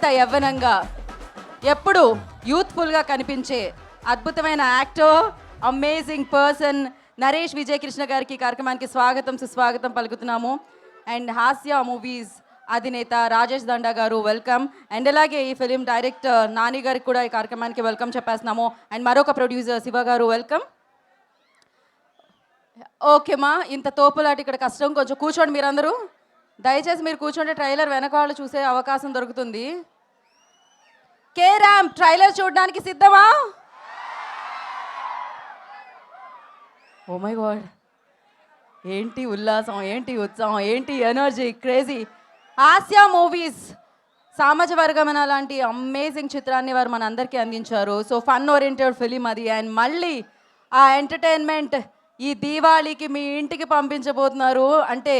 అత్యంత యవ్వనంగా ఎప్పుడు యూత్ఫుల్గా కనిపించే అద్భుతమైన actor, amazing person Naresh Vijay Krishna గారికి కార్యక్రమానికి స్వాగతం సుస్వాగతం పలుకుతున్నాము. అండ్ హాస్య మూవీస్ అధినేత రాజేష్ దండా గారు వెల్కమ్. అండ్ అలాగే ఈ ఫిలిం డైరెక్టర్ నాని గారికి కూడా ఈ కార్యక్రమానికి వెల్కమ్ చెప్పేస్తున్నాము. అండ్ మరొక ప్రొడ్యూసర్ శివ గారు వెల్కమ్. ఓకే మా, ఇంత తోపులాట ఇక్కడ కష్టం, కొంచెం కూర్చోండి మీరందరూ. దయచేసి మీరు కూర్చోండి, ట్రైలర్ వెనక వాళ్ళు చూసే అవకాశం దొరుకుతుంది. కే ర్యాంప్ ట్రైలర్ చూడడానికి సిద్ధమా? ఓ మై గాడ్, ఏంటి ఉల్లాసం, ఏంటి ఉత్సాహం, ఏంటి ఎనర్జీ, క్రేజీ. హాస్య మూవీస్ సామాజ వర్గమన లాంటి అమేజింగ్ చిత్రాన్ని వారు మన అందరికీ అందించారు. సో ఫన్ ఓరియంటెడ్ ఫిలిం అది. అండ్ మళ్ళీ ఆ ఎంటర్టైన్మెంట్ ఈ దీవాళీకి మీ ఇంటికి పంపించబోతున్నారు. అంటే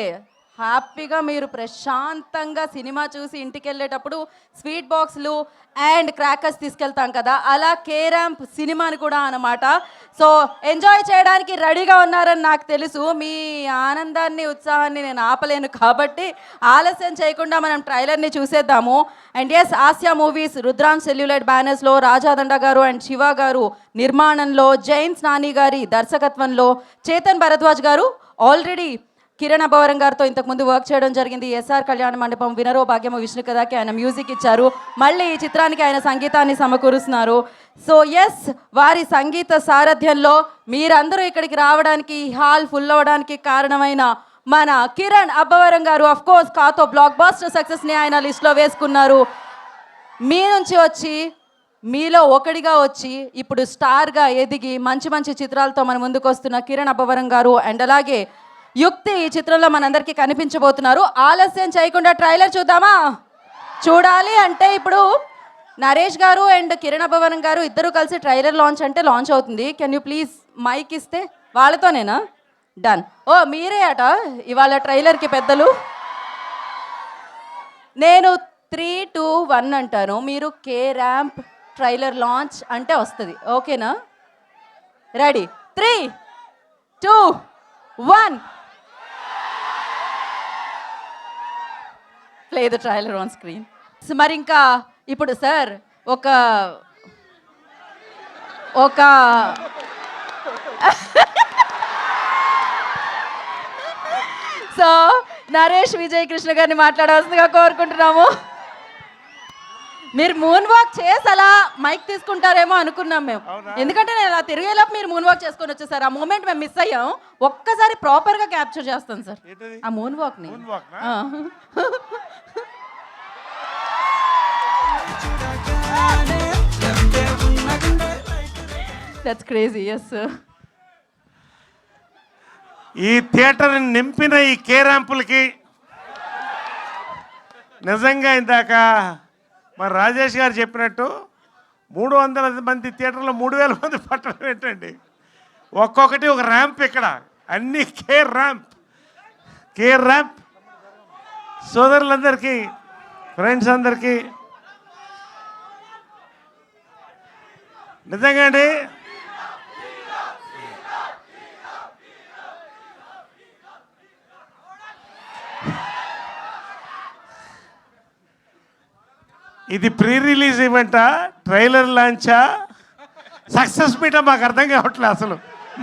హ్యాపీగా మీరు ప్రశాంతంగా సినిమా చూసి ఇంటికి వెళ్ళేటప్పుడు స్వీట్ బాక్స్లు అండ్ క్రాకర్స్ తీసుకెళ్తాం కదా, అలా కే ర్యాంప్ సినిమాని కూడా అన్నమాట. సో ఎంజాయ్ చేయడానికి రెడీగా ఉన్నారని నాకు తెలుసు. మీ ఆనందాన్ని ఉత్సాహాన్ని నేను ఆపలేను, కాబట్టి ఆలస్యం చేయకుండా మనం ట్రైలర్ని చూసేద్దాము. అండ్ ఎస్, ఆసియా మూవీస్ రుద్రాన్ సెల్యులైట్ బ్యానర్స్లో రాజాదండ గారు అండ్ శివ గారు నిర్మాణంలో, జైన్స్ నాని గారి దర్శకత్వంలో, చేతన్ భరద్వాజ్ గారు ఆల్రెడీ కిరణ్ అబ్బవరం గారితో ఇంతకుముందు వర్క్ చేయడం జరిగింది. ఎస్ఆర్ కళ్యాణ మండపం, వినరో భాగ్యము విష్ణు కథకి ఆయన మ్యూజిక్ ఇచ్చారు. మళ్ళీ ఈ చిత్రానికి ఆయన సంగీతాన్ని సమకూరుస్తున్నారు. సో ఎస్, వారి సంగీత సారథ్యంలో మీరందరూ ఇక్కడికి రావడానికి, హాల్ ఫుల్ అవ్వడానికి కారణమైన మన కిరణ్ అబ్బవరం గారు ఆఫ్ కోర్స్ కాతో బ్లాక్ బాస్టర్ సక్సెస్ని ఆయన లిస్ట్లో వేసుకున్నారు. మీ నుంచి వచ్చి, మీలో ఒకటిగా వచ్చి ఇప్పుడు స్టార్గా ఎదిగి మంచి మంచి చిత్రాలతో మన ముందుకు వస్తున్న కిరణ్ అబ్బవరం గారు అండ్ అలాగే యుక్తి ఈ చిత్రంలో మనందరికీ కనిపించబోతున్నారు. ఆలస్యం చేయకుండా ట్రైలర్ చూద్దామా? చూడాలి అంటే ఇప్పుడు నరేష్ గారు అండ్ కిరణ్ అబ్బవరం గారు ఇద్దరు కలిసి ట్రైలర్ లాంచ్ అంటే లాంచ్ అవుతుంది. కెన్ యూ ప్లీజ్ మైక్ ఇస్తే? వాళ్ళతోనేనా? డన్. ఓ మీరే అట ఇవాళ ట్రైలర్కి పెద్దలు. నేను 3, 2, 1 అంటాను, మీరు కే ర్యాంప్ ట్రైలర్ లాంచ్ అంటే వస్తుంది. ఓకేనా? Ready? 3, 2, 1. Play the trailer on screen. మరి ఇంకా ఇప్పుడు సార్ ఒక సో నరేష్ విజయ్ కృష్ణ గారిని మాట్లాడవలసిందిగా కోరుకుంటున్నాము. మీరు మూన్ వాక్ చేసి అలా మైక్ తీసుకుంటారేమో అనుకున్నాం మేము, ఎందుకంటే నేను అలా తిరిగేలోపు మీరు మూన్ వాక్ చేసుకొని వచ్చేసారు. ఆ మూమెంట్ మేము మిస్ అయ్యాం. ఒక్కసారి ప్రాపర్గా క్యాప్చర్ చేస్తాను సార్ ఆ మూన్ వాక్ని. That's crazy. ఎస్ సార్, ఈ థియేటర్ నింపిన ఈ కే ర్యాంపులకి నిజంగా ఇందాక మరి రాజేష్ గారు చెప్పినట్టు 300 మంది థియేటర్లో 3000 మంది పట్టడం ఏంటండి? ఒక్కొక్కటి ఒక ర్యాంప్. ఇక్కడ అన్ని కే ర్యాంప్. సోదరులందరికీ, ఫ్రెండ్స్ అందరికీ నిజంగా అండి ఇది pre release ఈవెంటా, trailer లాంచా, success meetha మాకు అర్థం కావట్లేదు. అసలు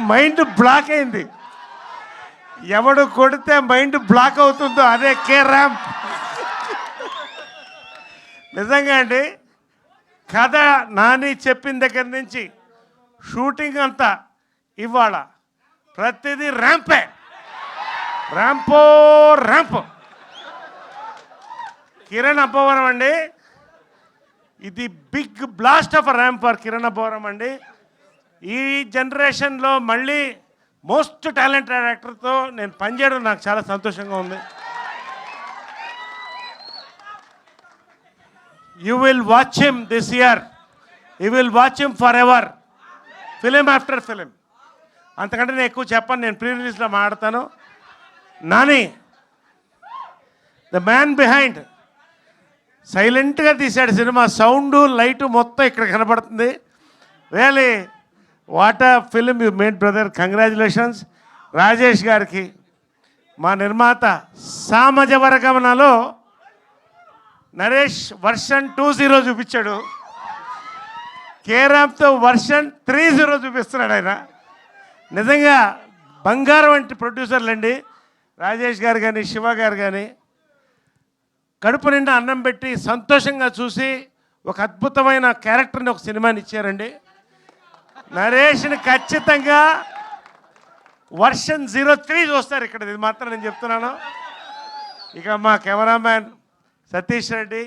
మైండ్ బ్లాక్ అయింది. ఎవడు కొడితే మైండ్ బ్లాక్ అవుతుందో అదే కే ర్యాంప్. నిజంగా అండి, కథ నాని చెప్పిన దగ్గర నుంచి షూటింగ్ అంతా ఇవాళ ప్రతిదీ ర్యాంపే. ర్యాంప్. కిరణ్ అబ్బవరం అండి, ఇది big blast of ramp for Kiran Abbavaram అండి. ఈ జనరేషన్లో మళ్ళీ మోస్ట్ టాలెంటెడ్ యాక్టర్తో నేను పనిచేయడం నాకు చాలా సంతోషంగా ఉంది. You will watch him this year, you will watch him for ever, film after film. అంతకంటే నేను ఎక్కువ చెప్పను, నేను ప్రీ రిలీజ్లో మాట్లాడతాను. నాని ద మ్యాన్ బిహైండ్ సైలెంట్గా తీశాడు సినిమా. సౌండ్ లైటు మొత్తం ఇక్కడ కనబడుతుంది. Really what a film you made brother, congratulations. Rajesh గారికి, మా నిర్మాత సామజ వర్గమనలో నరేష్ వర్షన్ 2.0 చూపించాడు, కేరామ్తో వర్షన్ 3.0 చూపిస్తున్నాడు ఆయన. నిజంగా బంగారం వంటి ప్రొడ్యూసర్లు అండి రాజేష్ గారు కానీ శివ గారు కానీ. కడుపు నిండా అన్నం పెట్టి సంతోషంగా చూసి ఒక అద్భుతమైన క్యారెక్టర్ని ఒక సినిమాని ఇచ్చారండి. నరేష్ని ఖచ్చితంగా వర్షన్ 03 చూస్తారు ఇక్కడ, ఇది మాత్రం నేను చెప్తున్నాను. ఇక మా కెమెరామ్యాన్ సతీష్ రెడ్డి,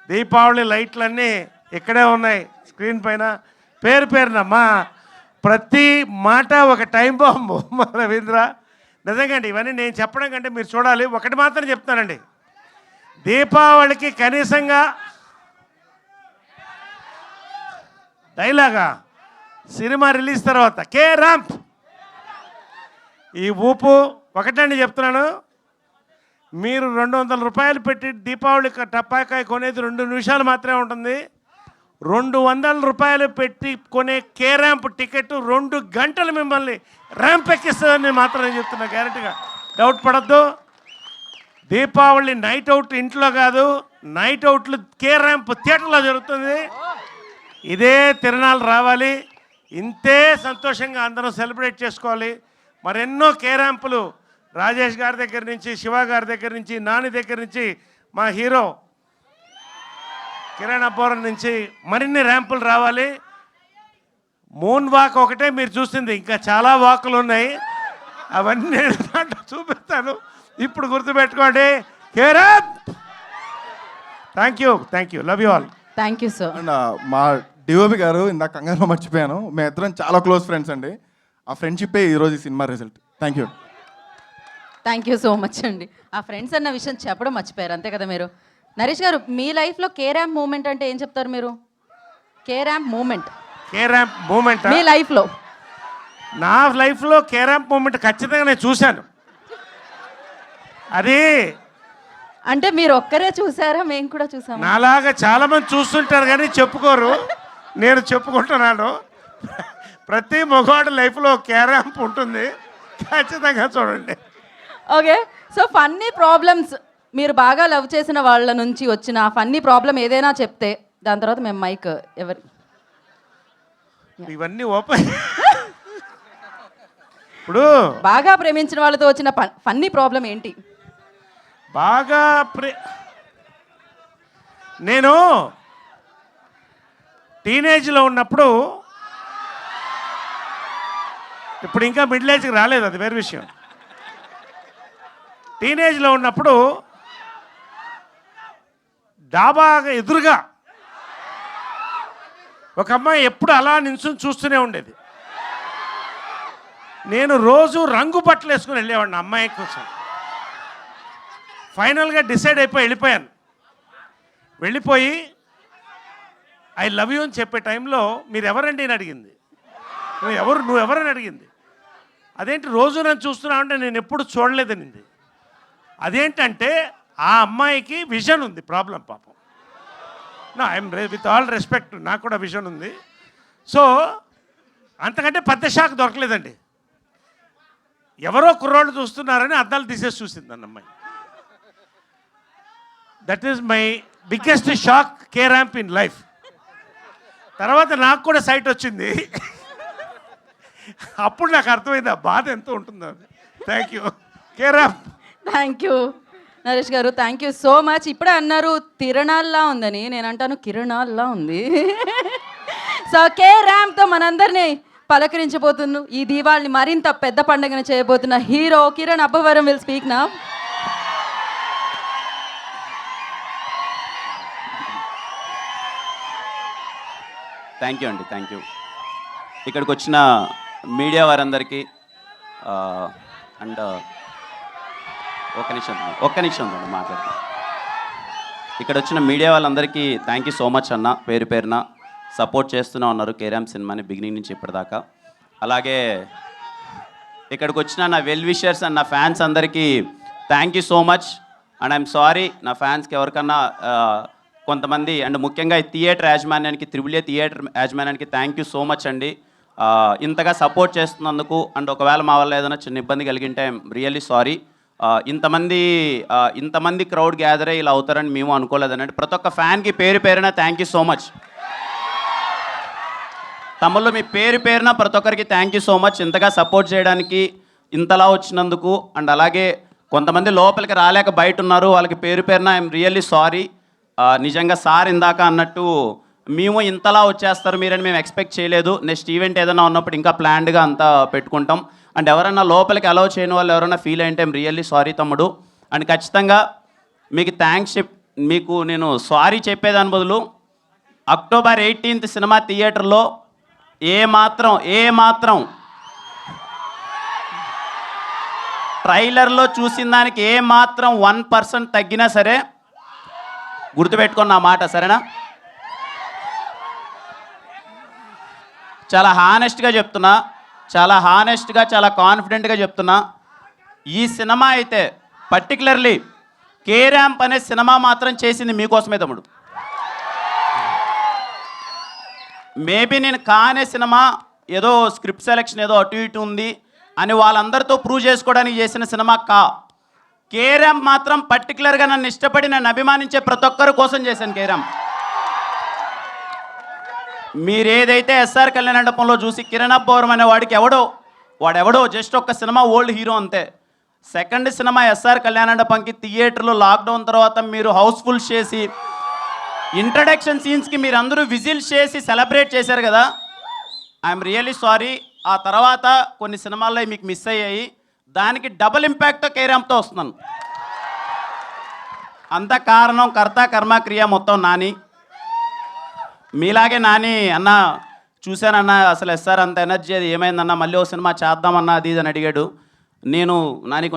దీపావళి లైట్లన్నీ ఇక్కడే ఉన్నాయి స్క్రీన్ పైన, పేరు పేరున మా ప్రతి మాట ఒక టైం బాంబు మా రవీంద్ర. నిజంగా అండి ఇవన్నీ నేను చెప్పడం కంటే మీరు చూడాలి. ఒకటి మాత్రం చెప్తానండి, దీపావళికి కనీసంగా డైలాగా సినిమా రిలీజ్ తర్వాత కే ర్యాంప్ ఈ ఊపు ఒకటండి చెప్తున్నాను. మీరు 200 రూపాయలు పెట్టి దీపావళి టపాకాయ కొనేది 2 నిమిషాలు మాత్రమే ఉంటుంది. 200 రూపాయలు పెట్టి కొనే కే ర్యాంప్ టికెట్ 2 గంటలు మిమ్మల్ని ర్యాంప్ ఎక్కిస్తుందని మాత్రం నేను చెప్తున్నా, గ్యారెంటీగా, డౌట్ పడద్దు. దీపావళి నైట్ అవుట్ ఇంట్లో కాదు, నైట్ అవుట్లు కే ర్యాంప్ థియేటర్లో జరుగుతుంది. ఇదే తిరణాలు రావాలి, ఇంతే సంతోషంగా అందరం సెలబ్రేట్ చేసుకోవాలి. మరెన్నో కే ర్యాంపులు రాజేష్ గారి దగ్గర నుంచి, శివ గారి దగ్గర నుంచి, నాని దగ్గర నుంచి, మా హీరో కిరణ్ అబ్బోరం నుంచి మరిన్ని ర్యాంపులు రావాలి. మూన్ వాక్ ఒకటే మీరు చూసింది, ఇంకా చాలా వాకులు ఉన్నాయి, అవన్నీ నేను దాంట్లో చూపిస్తాను. ఇప్పుడు గుర్తుపెట్టుకోండి, K ramp. Thank you, love you all. Thank you sir. And మా డిఓపి గారు ఇందాక కంగారులో మర్చిపోయాను, మేము ఇద్దరం చాలా క్లోజ్ ఫ్రెండ్స్ అండి. ఆ ఫ్రెండ్షిప్పే ఈరోజు ఈ cinema result. Thank you so much అండి. ఆ ఫ్రెండ్స్ అన్న విషయం చెప్పడం మర్చిపోయారు, అంతే కదా మీరు. నరేష్ గారు, మీ లైఫ్లో కే ర్యాంప్ మూమెంట్ అంటే ఏం చెప్తారు మీరు? కే ర్యాంప్ మూమెంట్ మీ లైఫ్లో? నా లైఫ్లో కే ర్యాంప్ మూమెంట్ ఖచ్చితంగా నేను చూశాను. అది అంటే మీరు ఒక్కరే చూసారా? మేము కూడా చూసాము. నాలాగా చాలామంది చూస్తుంటారు కానీ చెప్పుకోరు, నేను చెప్పుకుంటున్నాను. ప్రతి మగవాడి లైఫ్లో కే ర్యాంప్ ఉంటుంది, ఖచ్చితంగా చూడండి. ఓకే, సో ఫన్నీ ప్రాబ్లమ్స్, మీరు బాగా లవ్ చేసిన వాళ్ళ నుంచి వచ్చిన ఫన్నీ ప్రాబ్లం ఏదైనా చెప్తే దాని తర్వాత మేము మైక్ ఎవరు ఇవన్నీ ఓపెన్. ఇప్పుడు బాగా ప్రేమించిన వాళ్ళతో వచ్చిన ఫన్నీ ప్రాబ్లం ఏంటి? బాగా నేను టీనేజ్లో ఉన్నప్పుడు, ఇప్పుడు ఇంకా మిడిల్ ఏజ్కి రాలేదు, అది వేరే విషయం. టీనేజ్లో ఉన్నప్పుడు డాబాగా ఎదురుగా ఒక అమ్మాయి ఎప్పుడు అలా నిల్చుని చూస్తూనే ఉండేది. నేను రోజు రంగు బట్టలు వేసుకుని వెళ్ళేవాడిని అమ్మాయి కోసం. ఫైనల్గా డిసైడ్ అయిపోయి వెళ్ళిపోయి ఐ లవ్ యూ అని చెప్పే టైంలో మీరు ఎవరండి అని అడిగింది. నువ్వు ఎవరని అడిగింది. అదేంటి రోజు నన్ను చూస్తున్నావు అంటే నేను ఎప్పుడు చూడలేదనింది. అదేంటంటే ఆ అమ్మాయికి విజన్ ఉంది, ప్రాబ్లం పాపం. నా ఐఎమ్ విత్ ఆల్ రెస్పెక్ట్, నాకు కూడా విజన్ ఉంది. సో అంతకంటే పెద్ద షాక్ దొరకలేదండి. ఎవరో కుర్రోళ్ళు చూస్తున్నారని అద్దాలు తీసేసి చూసింది అన్న అమ్మాయి. That is my biggest shock K ramp in life. తర్వాత నాకు కూడా సైట్ వచ్చింది, అప్పుడు నాకు అర్థమైంది ఆ బాధ ఎంత ఉంటుందో. Thank U K ramp. Thank you Naresh గారు, థ్యాంక్ యూ సో మచ్. ఇప్పుడే అన్నారు తిరణాల్లా ఉందని, నేను అంటాను కిరణాల్లా ఉంది. సో కే ర్యాంప్తో మనందరినీ పలకరించబోతున్న ఈ దీవాళిని మరింత పెద్ద పండుగన చేయబోతున్న hero Kiran Abbavaram will speak now. Thank you అండి, థ్యాంక్ యూ. ఇక్కడికి వచ్చిన మీడియా వారందరికీ అండ్ ఒక్క నిమిషం మాట్లాడతాను. ఇక్కడ వచ్చిన మీడియా వాళ్ళందరికీ థ్యాంక్ యూ సో మచ్ అన్న, పేరు పేరున సపోర్ట్ చేస్తూనే ఉన్నారు కే ర్యాంప్ సినిమాని బిగినింగ్ నుంచి ఇప్పటిదాకా. అలాగే ఇక్కడికి వచ్చిన నా వెల్ విషర్స్ అండ్ నా ఫ్యాన్స్ అందరికీ thank you so much. And I'm sorry నా ఫ్యాన్స్కి ఎవరికన్నా కొంతమంది అండ్ ముఖ్యంగా ఈ థియేటర్ యాజమాన్యానికి, త్రిబుల్ ఏ థియేటర్ యాజమాన్యానికి థ్యాంక్ యూ సో మచ్ అండి. ఇంతగా సపోర్ట్ చేస్తున్నందుకు. అండ్ ఒకవేళ మా వల్ల ఏదైనా చిన్న ఇబ్బంది కలిగింటే ఐఎమ్ రియల్లీ సారీ. ఇంతమంది క్రౌడ్ గ్యాదర్ అయ్యి ఇలా అవుతారని మేము అనుకోలేదు అన్నట్టు. ప్రతి ఒక్క ఫ్యాన్కి పేరు పేరున థ్యాంక్ యూ సో మచ్. తమ్ముళ్ళు మీ పేరు పేరున ప్రతి ఒక్కరికి థ్యాంక్ యూ సో మచ్, ఇంతగా సపోర్ట్ చేయడానికి, ఇంతలా వచ్చినందుకు. అండ్ అలాగే కొంతమంది లోపలికి రాలేక బయట ఉన్నారు, వాళ్ళకి పేరు పేరున ఐఎమ్ రియల్లీ సారీ. నిజంగా సార్ ఇందాక అన్నట్టు మేము ఇంతలా వచ్చేస్తారు మీరని మేము ఎక్స్పెక్ట్ చేయలేదు. నెక్స్ట్ ఈవెంట్ ఏదైనా ఉన్నప్పుడు ఇంకా ప్లాన్డ్గా అంతా పెట్టుకుంటాం. అండ్ ఎవరైనా లోపలికి అలౌ చేయని వాళ్ళు ఎవరైనా ఫీల్ అయ్యింటే ఐఎమ్ రియల్లీ సారీ తమ్ముడు. అండ్ ఖచ్చితంగా మీకు నేను సారీ చెప్పేదాని బదులు అక్టోబర్ 18th సినిమా థియేటర్లో ఏ మాత్రం ట్రైలర్లో చూసిన దానికి ఏ మాత్రం 1% తగ్గినా సరే గుర్తుపెట్టుకున్న మాట, సరేనా? చాలా హానెస్ట్గా చెప్తున్నా, చాలా కాన్ఫిడెంట్గా చెప్తున్నా. ఈ సినిమా అయితే పర్టికులర్లీ కే ర్యాంప్ అనే సినిమా మాత్రం చేసింది మీకోసమే తమ్ముడు. మేబీ నేను కానే సినిమా ఏదో స్క్రిప్ట్ సెలెక్షన్ ఏదో అటు ఇటు ఉంది అని వాళ్ళందరితో ప్రూవ్ చేసుకోవడానికి చేసిన సినిమా కే ర్యాంప్ మాత్రం పర్టికులర్గా నన్ను ఇష్టపడి నన్ను అభిమానించే ప్రతి ఒక్కరి కోసం చేశాను కే ర్యాంప్. మీరు ఏదైతే ఎస్ఆర్ కళ్యాణ మండపంలో చూసి కిరణ్ అబ్బవరం అనే వాడెవడో జస్ట్ ఒక్క సినిమా ఓల్డ్ హీరో అంతే. సెకండ్ సినిమా ఎస్ఆర్ కళ్యాణ మండపంకి థియేటర్లో లాక్డౌన్ తర్వాత మీరు హౌస్ఫుల్ చేసి ఇంట్రడక్షన్ సీన్స్కి మీరు అందరూ విజిల్స్ చేసి సెలబ్రేట్ చేశారు కదా, ఐఎమ్ రియల్లీ సారీ. ఆ తర్వాత కొన్ని సినిమాల్లో మీకు మిస్ అయ్యాయి, దానికి డబుల్ ఇంపాక్ట్తో కే ర్యాంప్తో వస్తున్నాను. అంత కారణం కర్త కర్మ క్రియ మొత్తం నాని. మీలాగే నాని అన్న చూశానన్నా అసలు ఎస్ఆర్ అంత ఎనర్జీ అది ఏమైందన్నా, మళ్ళీ ఓ సినిమా చేద్దామన్నా అది అని అడిగాడు. నేను నాని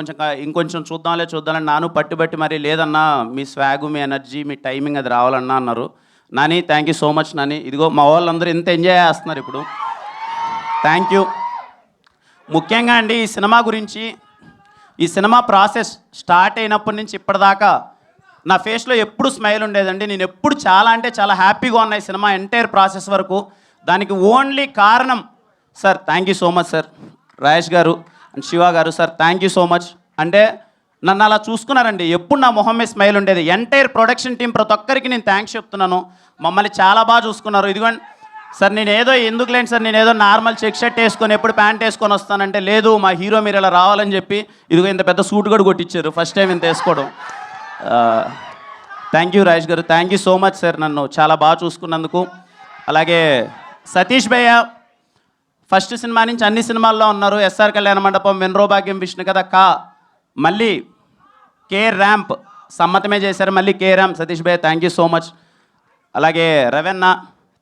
ఇంకొంచెం చూద్దాంలే నాను పట్టుబట్టి మరి లేదన్నా మీ స్వాగు మీ ఎనర్జీ మీ టైమింగ్ అది రావాలన్నా అన్నారు. Nani thank you so much Nani. ఇదిగో మా వాళ్ళందరూ ఎంత ఎంజాయ్ చేస్తున్నారు ఇప్పుడు, థ్యాంక్ యూ. ముఖ్యంగా అండి ఈ సినిమా గురించి, ఈ సినిమా ప్రాసెస్ స్టార్ట్ అయినప్పటి నుంచి ఇప్పటిదాకా నా ఫేస్లో ఎప్పుడు స్మైల్ ఉండేదండి. నేను ఎప్పుడు చాలా హ్యాపీగా ఉన్నాయి సినిమా ఎంటైర్ ప్రాసెస్ వరకు. దానికి ఓన్లీ కారణం sir, thank you so much sir, Rajesh గారు అండ్ శివ గారు sir, thank you so much. అంటే నన్ను అలా చూసుకున్నారండి, ఎప్పుడు నా మొహం మీద స్మైల్ ఉండేది. ఎంటైర్ ప్రొడక్షన్ టీం ప్రతి ఒక్కరికి నేను థ్యాంక్స్ చెప్తున్నాను, మమ్మల్ని చాలా బాగా చూసుకున్నారు. ఇదిగోండి సార్, ఎందుకులేండి సార్, నేను ఏదో నార్మల్ చెక్ షర్ట్ వేసుకొని ఎప్పుడు ప్యాంట్ వేసుకొని వస్తానంటే, లేదు మా హీరో మీరు ఇలా రావాలని చెప్పి ఇదిగో ఇంత పెద్ద సూట్ కూడా కొట్టించారు ఫస్ట్ టైం ఇంత వేసుకోవడం. థ్యాంక్ యూ రాజేష్ గారు, thank you so much sir, నన్ను చాలా బాగా చూసుకున్నందుకు. అలాగే సతీష్ భయ్య ఫస్ట్ సినిమా నుంచి అన్ని సినిమాల్లో ఉన్నారు. ఎస్ఆర్ కళ్యాణ మండపం, వెన్రో భాగ్యం, విష్ణు కథ, మళ్ళీ కే ర్యాంప్ సమ్మతమే చేశారు, మళ్ళీ కే ర్యాంప్. సతీష్ భయ్య థ్యాంక్ యూ సో మచ్. అలాగే రవెన్న,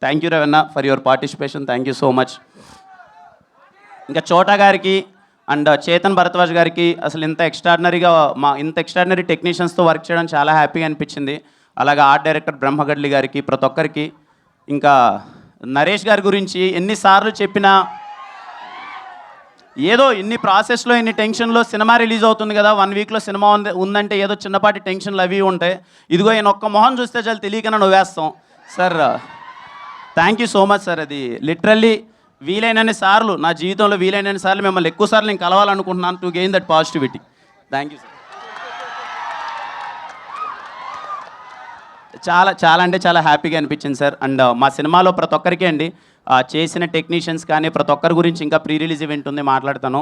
థ్యాంక్ యూ రవెన్న for your participation, thank you so much. ఇంకా చోటా గారికి అండ్ చేతన్ భరద్వాజ్ గారికి అసలు ఇంత ఎక్స్ట్రాడినరీ టెక్నీషియన్స్తో వర్క్ చేయడం చాలా హ్యాపీగా అనిపించింది. అలాగే ఆర్ట్ డైరెక్టర్ బ్రహ్మగడ్లి గారికి, ప్రతి ఒక్కరికి. ఇంకా నరేష్ గారి గురించి ఎన్నిసార్లు చెప్పినా ఏదో ఇన్ని ప్రాసెస్లో ఇన్ని టెన్షన్లో సినిమా రిలీజ్ అవుతుంది కదా, 1 వీక్లో సినిమా ఉందంటే ఏదో చిన్నపాటి టెన్షన్లు అవి ఉంటాయి. ఇదిగో ఈయన ఒక్క మొహం చూస్తే చాలా తెలియకనే నవ్వేస్తాం sir. Thank you so much sir. అది లిటరల్లీ వీలైనన్ని సార్లు నా జీవితంలో వీలైనన్ని సార్లు మిమ్మల్ని ఎక్కువ సార్లు నేను కలవాలనుకుంటున్నాను to gain that positivity. Thank you sir. చాలా హ్యాపీగా అనిపించింది సార్. అండ్ మా సినిమాలో ప్రతి ఒక్కరికి అండి చేసిన టెక్నీషియన్స్ కానీ ప్రతి ఒక్కరి గురించి ఇంకా ప్రీ రిలీజ్ ఈవెంట్ ఉంది, మాట్లాడతాను.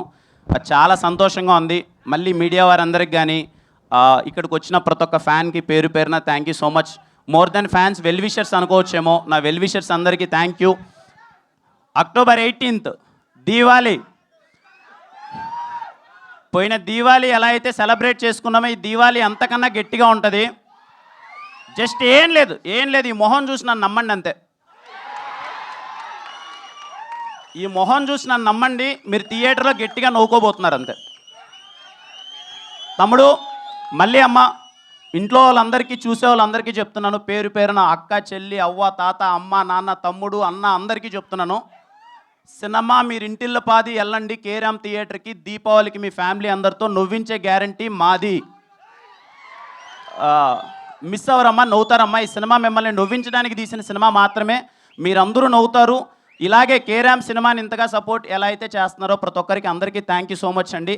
చాలా సంతోషంగా ఉంది. మళ్ళీ మీడియా వారందరికి కానీ ఇక్కడికి వచ్చిన ప్రతి ఒక్క ఫ్యాన్కి పేరు పేరున thank you so much. More than fans, well wishers అనుకోవచ్చేమో, నా వెల్ విషర్స్ అందరికీ thank you. October 18th Diwali, పోయిన దీవాళీ ఎలా అయితే సెలబ్రేట్ చేసుకున్నామో ఈ దీవాళీ అంతకన్నా గట్టిగా ఉంటుంది. జస్ట్ ఏం లేదు ఈ మొహం చూసి నన్ను నమ్మండి అంతే. ఈ మొహం చూసి నన్ను నమ్మండి, మీరు థియేటర్లో గట్టిగా నవ్వుకోబోతున్నారు అంతే. తమ్ముడు మళ్ళీ అమ్మ, ఇంట్లో వాళ్ళందరికీ చూసే వాళ్ళందరికీ చెప్తున్నాను, పేరు పేరున అక్క, చెల్లి, అవ్వ, తాత, అమ్మ, నాన్న, తమ్ముడు, అన్న అందరికీ చెప్తున్నాను, సినిమా మీరు ఇంటిల్లో పాది వెళ్ళండి కే ర్యాంప్ థియేటర్కి. దీపావళికి మీ ఫ్యామిలీ అందరితో నవ్వించే గ్యారంటీ మాది. మిస్ అవ్వరమ్మా, నవ్వుతారమ్మా. ఈ సినిమా మిమ్మల్ని నవ్వించడానికి తీసిన సినిమా మాత్రమే, మీరందరూ నవ్వుతారు. ఇలాగే కే ర్యాంప్ సినిమాని ఇంతగా సపోర్ట్ ఎలా అయితే చేస్తున్నారో ప్రతి ఒక్కరికి అందరికీ థ్యాంక్ యూ సో మచ్ అండి.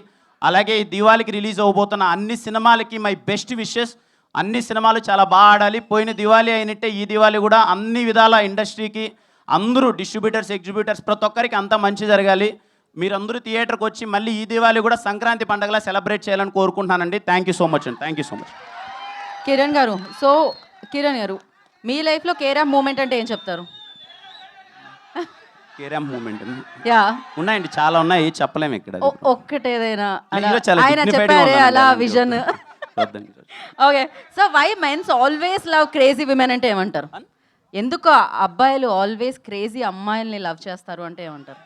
అలాగే ఈ దివాళీకి రిలీజ్ అవబోతున్న అన్ని సినిమాలకి మై బెస్ట్ విషెస్. అన్ని సినిమాలు చాలా బాగా ఆడాలి. పోయిన దివాళీ అయినట్టే ఈ దివాళీ కూడా అన్ని విధాల ఇండస్ట్రీకి అందరూ డిస్ట్రిబ్యూటర్స్, ఎగ్జిబ్యూటర్స్ ప్రతి ఒక్కరికి అంతా మంచి జరగాలి. మీరందరూ థియేటర్కి వచ్చి మళ్ళీ ఈ దివాళీ కూడా సంక్రాంతి పండుగలా సెలబ్రేట్ చేయాలని కోరుకుంటున్నానండి. థ్యాంక్ యూ సో మచ్ అండి. Thank you so much. Kiran గారు, సో కిరణ్ గారు, మీ లైఫ్లో కేరామ్ మూమెంట్ అంటే ఏం చెప్తారు? కేరామ్ మూమెంట్ యా, ఉన్నాయండి, చాలా ఉన్నాయి, చెప్పలేము ఇక్కడ. ఒక్కటేదైనా అలా మీలో చాలా ఆయన dignified గా చెప్పారే ఉన్నానండి, అలా అలాంటి విజన్. వద్దండి. Okay, so why men's always love crazy women అంటే ఏమంటారు? ఎందుకు అబ్బాయిలు ఆల్వేస్ క్రేజీ అమ్మాయిల్ని లవ్ చేస్తారు అంటే ఏమంటారు?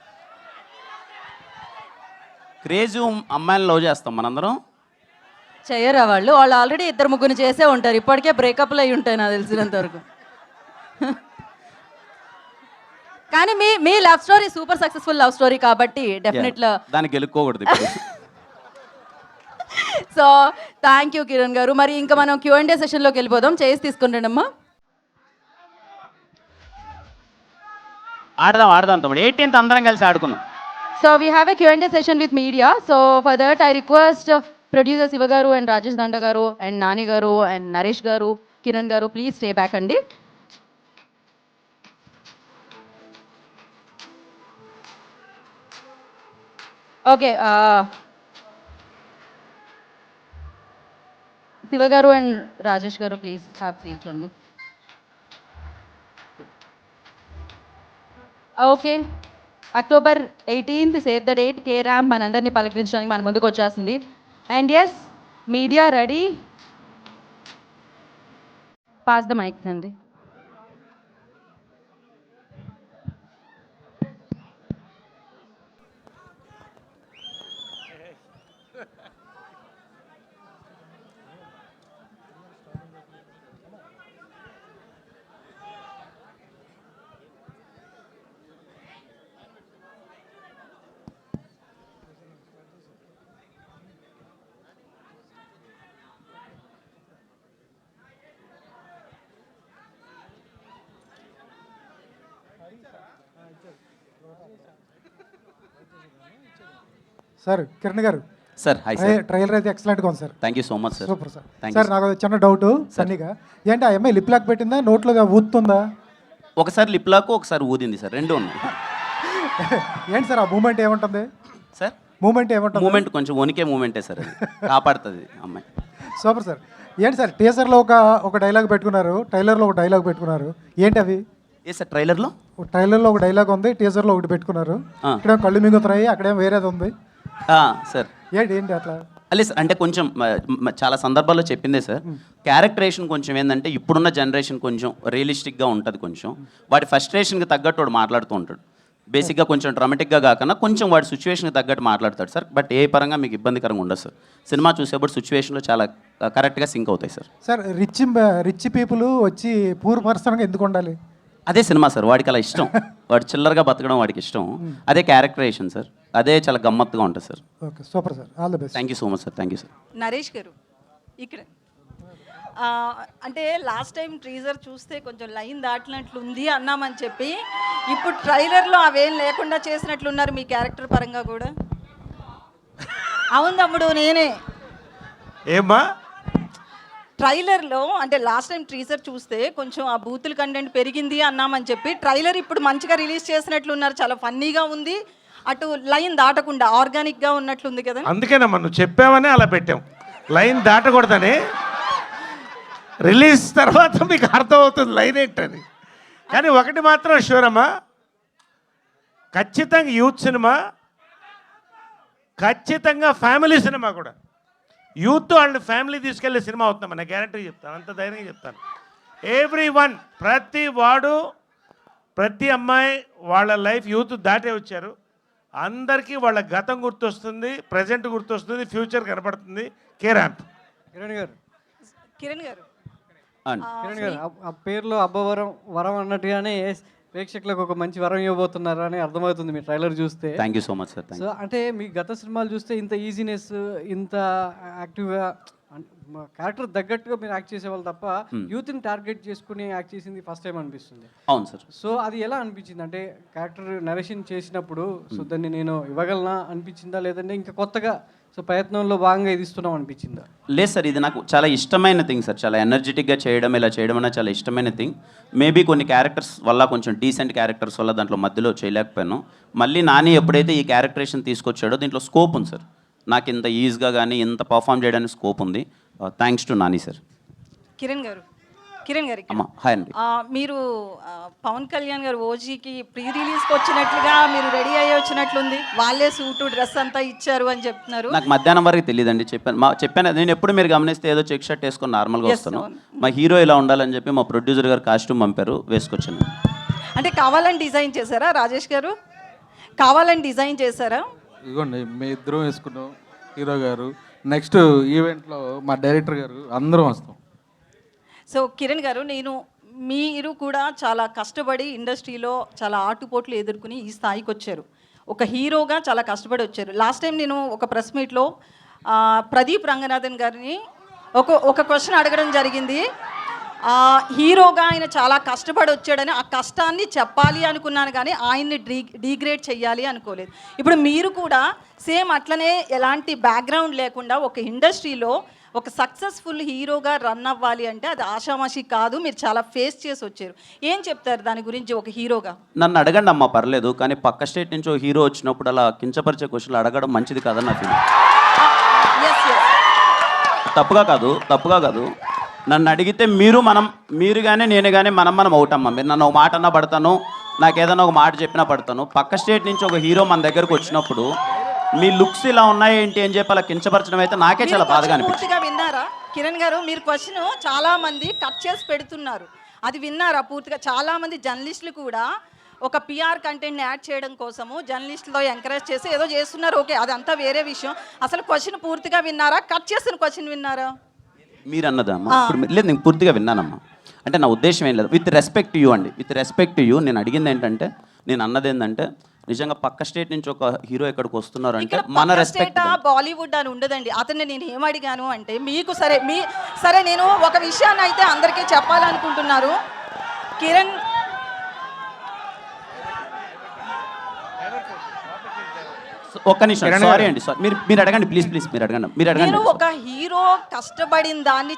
క్రేజీ అమ్మాయిని లవ్ చేస్తాం మనందరం. చెయ్యరా వాళ్ళు ఆల్రెడీ ఇద్దరు ముగ్గురు చేసే ఉంటారు. ఇప్పటికే బ్రేకప్లు అయి ఉంటాయి నాకు తెలిసినంత వరకు. కానీ మీ love story super successful love story కాబట్టి డెఫినెట్గా దానికి గెలుక్కోకూడదు ఇప్పుడు. సో థ్యాంక్ యూ కిరణ్ గారు. మరి ఇంకా మనం Q&A సెషన్లోకి వెళ్ళిపోదాం. చేసి తీసుకుంటాం అమ్మా. ఆడదాం తమ్ముడు. 18th అందరం కలిసి ఆడుకుందాం. So we have a Q&A session with media. So for that I request producer Siva garu and Rajesh Danda garu and Nani garu and Naresh garu, Kiran garu, please stay back andi. Okay, Siva garu and Rajesh garu, please have seats only. Okay, October 18th save the date కేరామ్ మనందరినీ పలకరించడానికి మన ముందుకు వచ్చేస్తుంది. And yes, media ready, pass the mic అండి. Sir Kiran గారు, sir hi sir. Trailer అయితే ఎక్సలెంట్గా ఉంది sir. Thank you so much sir. Super sir. Thank sir నాకు చిన్న డౌట్ సన్నీగా, ఏంటి ఆ అమ్మాయి లిప్ లాక్ పెట్టిందా, నోట్లోగా ఊతుందా? ఒకసారి లిప్ లాక్, ఒకసారి ఊదింది సార్, రెండు ఉన్నాయి. ఏంటి సార్ ఆ మూమెంట్ ఏముంటుంది? సార్ మూమెంట్ ఏముంటుంది? మూమెంట్ కొంచెం వణికే మూమెంటే సార్, అది కాపాడుతుంది అమ్మాయి. Super sir. ఏంటి సార్ టీజర్లో ఒక డైలాగ్ పెట్టుకున్నారు, ట్రైలర్లో ఒక డైలాగ్ పెట్టుకున్నారు, ఏంటి అవి? ఏ సార్ ట్రైలర్లో? ట్రైలర్లో ఒక డైలాగ్ ఉంది, టీజర్లో ఒకటి పెట్టుకున్నారు. ఇక్కడేమో కళ్ళు మింగుతున్నాయి, అక్కడేమో వేరేది ఉంది. సార్ ఏంటి అట్లా? అలే సార్, అంటే కొంచెం చాలా సందర్భాల్లో చెప్పిందే సార్, క్యారెక్టరేషన్ కొంచెం ఏంటంటే ఇప్పుడున్న జనరేషన్ కొంచెం రియలిస్టిక్గా ఉంటుంది. కొంచెం వాడి ఫస్ట్రేషన్కి తగ్గట్టు వాడు మాట్లాడుతూ ఉంటాడు. బేసిక్గా కొంచెం డ్రామాటిక్గా కాకుండా కొంచెం వాడి సిచ్యువేషన్కి తగ్గట్టు మాట్లాడతాడు సార్. బట్ ఏ పరంగా మీకు ఇబ్బందికరంగా ఉండదు సార్. సినిమా చూసేప్పుడు సిచ్యువేషన్లో చాలా కరెక్ట్గా సింక్ అవుతాయి సార్. సార్ రిచ్ పీపుల్ వచ్చి పూర్ పర్సన్గా ఎందుకు ఉండాలి? అదే సినిమా సార్, వాడికి అలా ఇష్టం. వాడు చిల్లరగా బతకడం వాడికి ఇష్టం. అదే క్యారెక్టరేషన్ సార్, అదే చాలా గమ్మత్తుగా ఉంటుంది sir. Okay, super sir, all the best. Thank you so much sir. Thank you sir. Naresh గారు ఇక్కడ అంటే లాస్ట్ టైం ట్రీజర్ చూస్తే కొంచెం లైన్ దాటినట్లుంది అన్నామని చెప్పి, ఇప్పుడు ట్రైలర్లో అవేం లేకుండా చేసినట్లున్నారు మీ క్యారెక్టర్ పరంగా కూడా. అవును తమ్ముడు, నేనే ఏమ్మా ట్రైలర్లో అంటే లాస్ట్ టైం ట్రీజర్ చూస్తే కొంచెం ఆ బూతుల కంటెంట్ పెరిగింది అన్నామని చెప్పి, ట్రైలర్ ఇప్పుడు మంచిగా రిలీజ్ చేసినట్లున్నారు, చాలా ఫన్నీగా ఉంది, అటు లైన్ దాటకుండా ఆర్గానిక్గా ఉన్నట్లుంది కదా. అందుకేనమ్మా నువ్వు చెప్పావనే అలా పెట్టాం, లైన్ దాటకూడదని. రిలీజ్ తర్వాత మీకు అర్థమవుతుంది లైన్ ఏంటని. కానీ ఒకటి మాత్రం షూర్ అమ్మా, ఖచ్చితంగా యూత్ సినిమా, ఖచ్చితంగా ఫ్యామిలీ సినిమా కూడా. యూత్ వాళ్ళని ఫ్యామిలీ తీసుకెళ్ళే సినిమా అవుతుందమ్మా, నేను గ్యారంటీ చెప్తాను, అంత ధైర్యంగా చెప్తాను. ఎవ్రీ వన్, ప్రతి వాడు, ప్రతి అమ్మాయి వాళ్ళ లైఫ్ యూత్ దాటే వచ్చారు. అందరికీ వాళ్ళ గతం గుర్తొస్తుంది, ప్రజెంట్ గుర్తొస్తుంది, ఫ్యూచర్ కనపడుతుంది. కేరాంప్ కిరణ్ గారు, కిరణ్ గారు కిరణ్ గారు, ఆ పేరులో అబ్బవరం వరం అన్నట్టుగానే ప్రేక్షకులకు ఒక మంచి వరం ఇవ్వబోతున్నారు అని అర్థమవుతుంది మీ ట్రైలర్ చూస్తే. Thank you so much sir. So అంటే మీ గత సినిమాలు చూస్తే ఇంత ఈజీనెస్, ఇంత యాక్టివ్గా క్యారెక్టర్ తగ్గట్టుగా మీరు యాక్ట్ చేసేవాళ్ళు తప్ప యూత్ని టార్గెట్ చేసుకుని యాక్ట్ చేసింది ఫస్ట్ టైం అనిపిస్తుంది. అవును సార్. సో అది ఎలా అనిపించింది? అంటే క్యారెక్టర్ నరేషన్ చేసినప్పుడు సో దాన్ని నేను ఇవ్వగలనా అనిపించిందా, లేదంటే ఇంకా కొత్తగా సో ప్రయత్నంలో భాగంగా ఇది ఇస్తున్నాం అనిపించిందా? లేదు సార్, ఇది నాకు చాలా ఇష్టమైన థింగ్ సార్. చాలా ఎనర్జెటిక్గా చేయడం, ఇలా చేయడం అనేది చాలా ఇష్టమైన థింగ్. మేబీ కొన్ని క్యారెక్టర్స్ వల్ల, కొంచెం డీసెంట్ క్యారెక్టర్స్ వల్ల దాంట్లో మధ్యలో చేయలేకపోయాను. మళ్ళీ నాని ఎప్పుడైతే ఈ క్యారెక్టరేషన్ తీసుకొచ్చాడో దీంట్లో స్కోప్ ఉంది సార్. నాకు ఇంత ఈజీగా కానీ ఇంత పర్ఫామ్ చేయడానికి స్కోప్ ఉంది. Thanks to Nani sir. Kiran గారు, కిరణ్ గారు అమ్మ హాయ్ అండి. మీరు పవన్ కళ్యాణ్ గారు ఓజీకి ప్రీ రిలీజ్కి వచ్చినట్లుగా మీరు రెడీ అయ్యి వచ్చినట్లుంది. వాళ్ళే సూటు డ్రెస్ అంతా ఇచ్చారు అని చెప్తున్నారు. నాకు మధ్యాహ్నం వరకు తెలియదండి. చెప్పాను నేను ఎప్పుడు మీరు గమనిస్తే ఏదో చెక్ షర్ట్ వేసుకొని నార్మల్గా వస్తాను. మా హీరో ఇలా ఉండాలని చెప్పి మా ప్రొడ్యూసర్ గారు కాస్ట్యూమ్ పంపారు, వేసుకొచ్చాను. అంటే కావాలని డిజైన్ చేశారా రాజేష్ గారు? కావాలని డిజైన్ చేశారా? ఇదిగోండి మీ ఇద్దరం వేసుకున్నాం, హీరో గారు. నెక్స్ట్ ఈవెంట్లో మా డైరెక్టర్ గారు అందరం వస్తాం. సో కిరణ్ గారు, మీరు కూడా చాలా కష్టపడి ఇండస్ట్రీలో చాలా ఆటుపోట్లు ఎదుర్కొని ఈ స్థాయికి వచ్చారు. ఒక హీరోగా చాలా కష్టపడి వచ్చారు. లాస్ట్ టైం నేను ఒక ప్రెస్ మీట్లో ప్రదీప్ రంగనాథన్ గారిని ఒక క్వశ్చన్ అడగడం జరిగింది. హీరోగా ఆయన చాలా కష్టపడి వచ్చాడని, ఆ కష్టాన్ని చెప్పాలి అనుకున్నాను కానీ ఆయన్ని డీగ్రేడ్ చేయాలి అనుకోలేదు. ఇప్పుడు మీరు కూడా సేమ్ అట్లనే ఎలాంటి బ్యాక్గ్రౌండ్ లేకుండా ఒక ఇండస్ట్రీలో ఒక సక్సెస్ఫుల్ హీరోగా రన్ అవ్వాలి అంటే అది ఆషామాషి కాదు. మీరు చాలా ఫేస్ చేసి వచ్చారు. ఏం చెప్తారు దాని గురించి ఒక హీరోగా? నన్ను అడగండి అమ్మ, పర్లేదు. కానీ పక్క స్టేట్ నుంచి ఒక హీరో వచ్చినప్పుడు అలా కించపరిచే క్వశ్చన్లు అడగడం మంచిది కాదని నా ఫీలింగ్. తప్పుగా కాదు. నన్ను అడిగితే మీరు కానీ నేను కానీ మనం అవుతామ్మా. మీరు నన్ను ఒక మాట అన్నా పడతాను, నాకు ఏదైనా ఒక మాట చెప్పినా పడతాను. పక్క స్టేట్ నుంచి ఒక హీరో మన దగ్గరకు వచ్చినప్పుడు మీ లుక్స్ ఇలా ఉన్నాయి ఏంటి అని చెప్పి అలా కించపరచడం అయితే నాకే చాలా బాధగా అనిపించింది. పూర్తిగా విన్నారా కిరణ్ గారు? మీరు క్వశ్చన్ చాలా మంది కట్ చేసి పెడుతున్నారు, అది విన్నారా పూర్తిగా? చాలా మంది జర్నలిస్టులు కూడా ఒక పిఆర్ కంటెంట్ని యాడ్ చేయడం కోసము జర్నలిస్టులో ఎంకరేజ్ చేసి ఏదో చేస్తున్నారు. ఓకే, అదంతా వేరే విషయం. అసలు క్వశ్చన్ పూర్తిగా విన్నారా? కట్ చేసిన క్వశ్చన్ విన్నారా? మీరు అన్నదమ్మా ఇప్పుడు లేదు, నేను పూర్తిగా విన్నానమ్మా. అంటే నా ఉద్దేశం ఏం లేదు. విత్ రెస్పెక్ట్ టు యూ అండి, విత్ రెస్పెక్ట్ టు యూ నేను అడిగింది ఏంటంటే, నేను అన్నది ఏంటంటే, నిజంగా పక్క స్టేట్ నుంచి ఒక హీరో ఎక్కడికి వస్తున్నారు అంటే మన రెస్పెక్ట్. బాలీవుడ్ అని ఉండదండి. అతన్ని నేను ఏమడిగాను అంటే, మీకు సరే నేను ఒక విషయాన్ని అయితే అందరికీ చెప్పాలనుకుంటున్నారు. కిరణ్ ఒక్క నిమిషం, సారీ అండి, మీరు అడగండి ప్లీజ్, మీరు అడగండి. నేను ఒక హీరో కష్టపడిన దాన్ని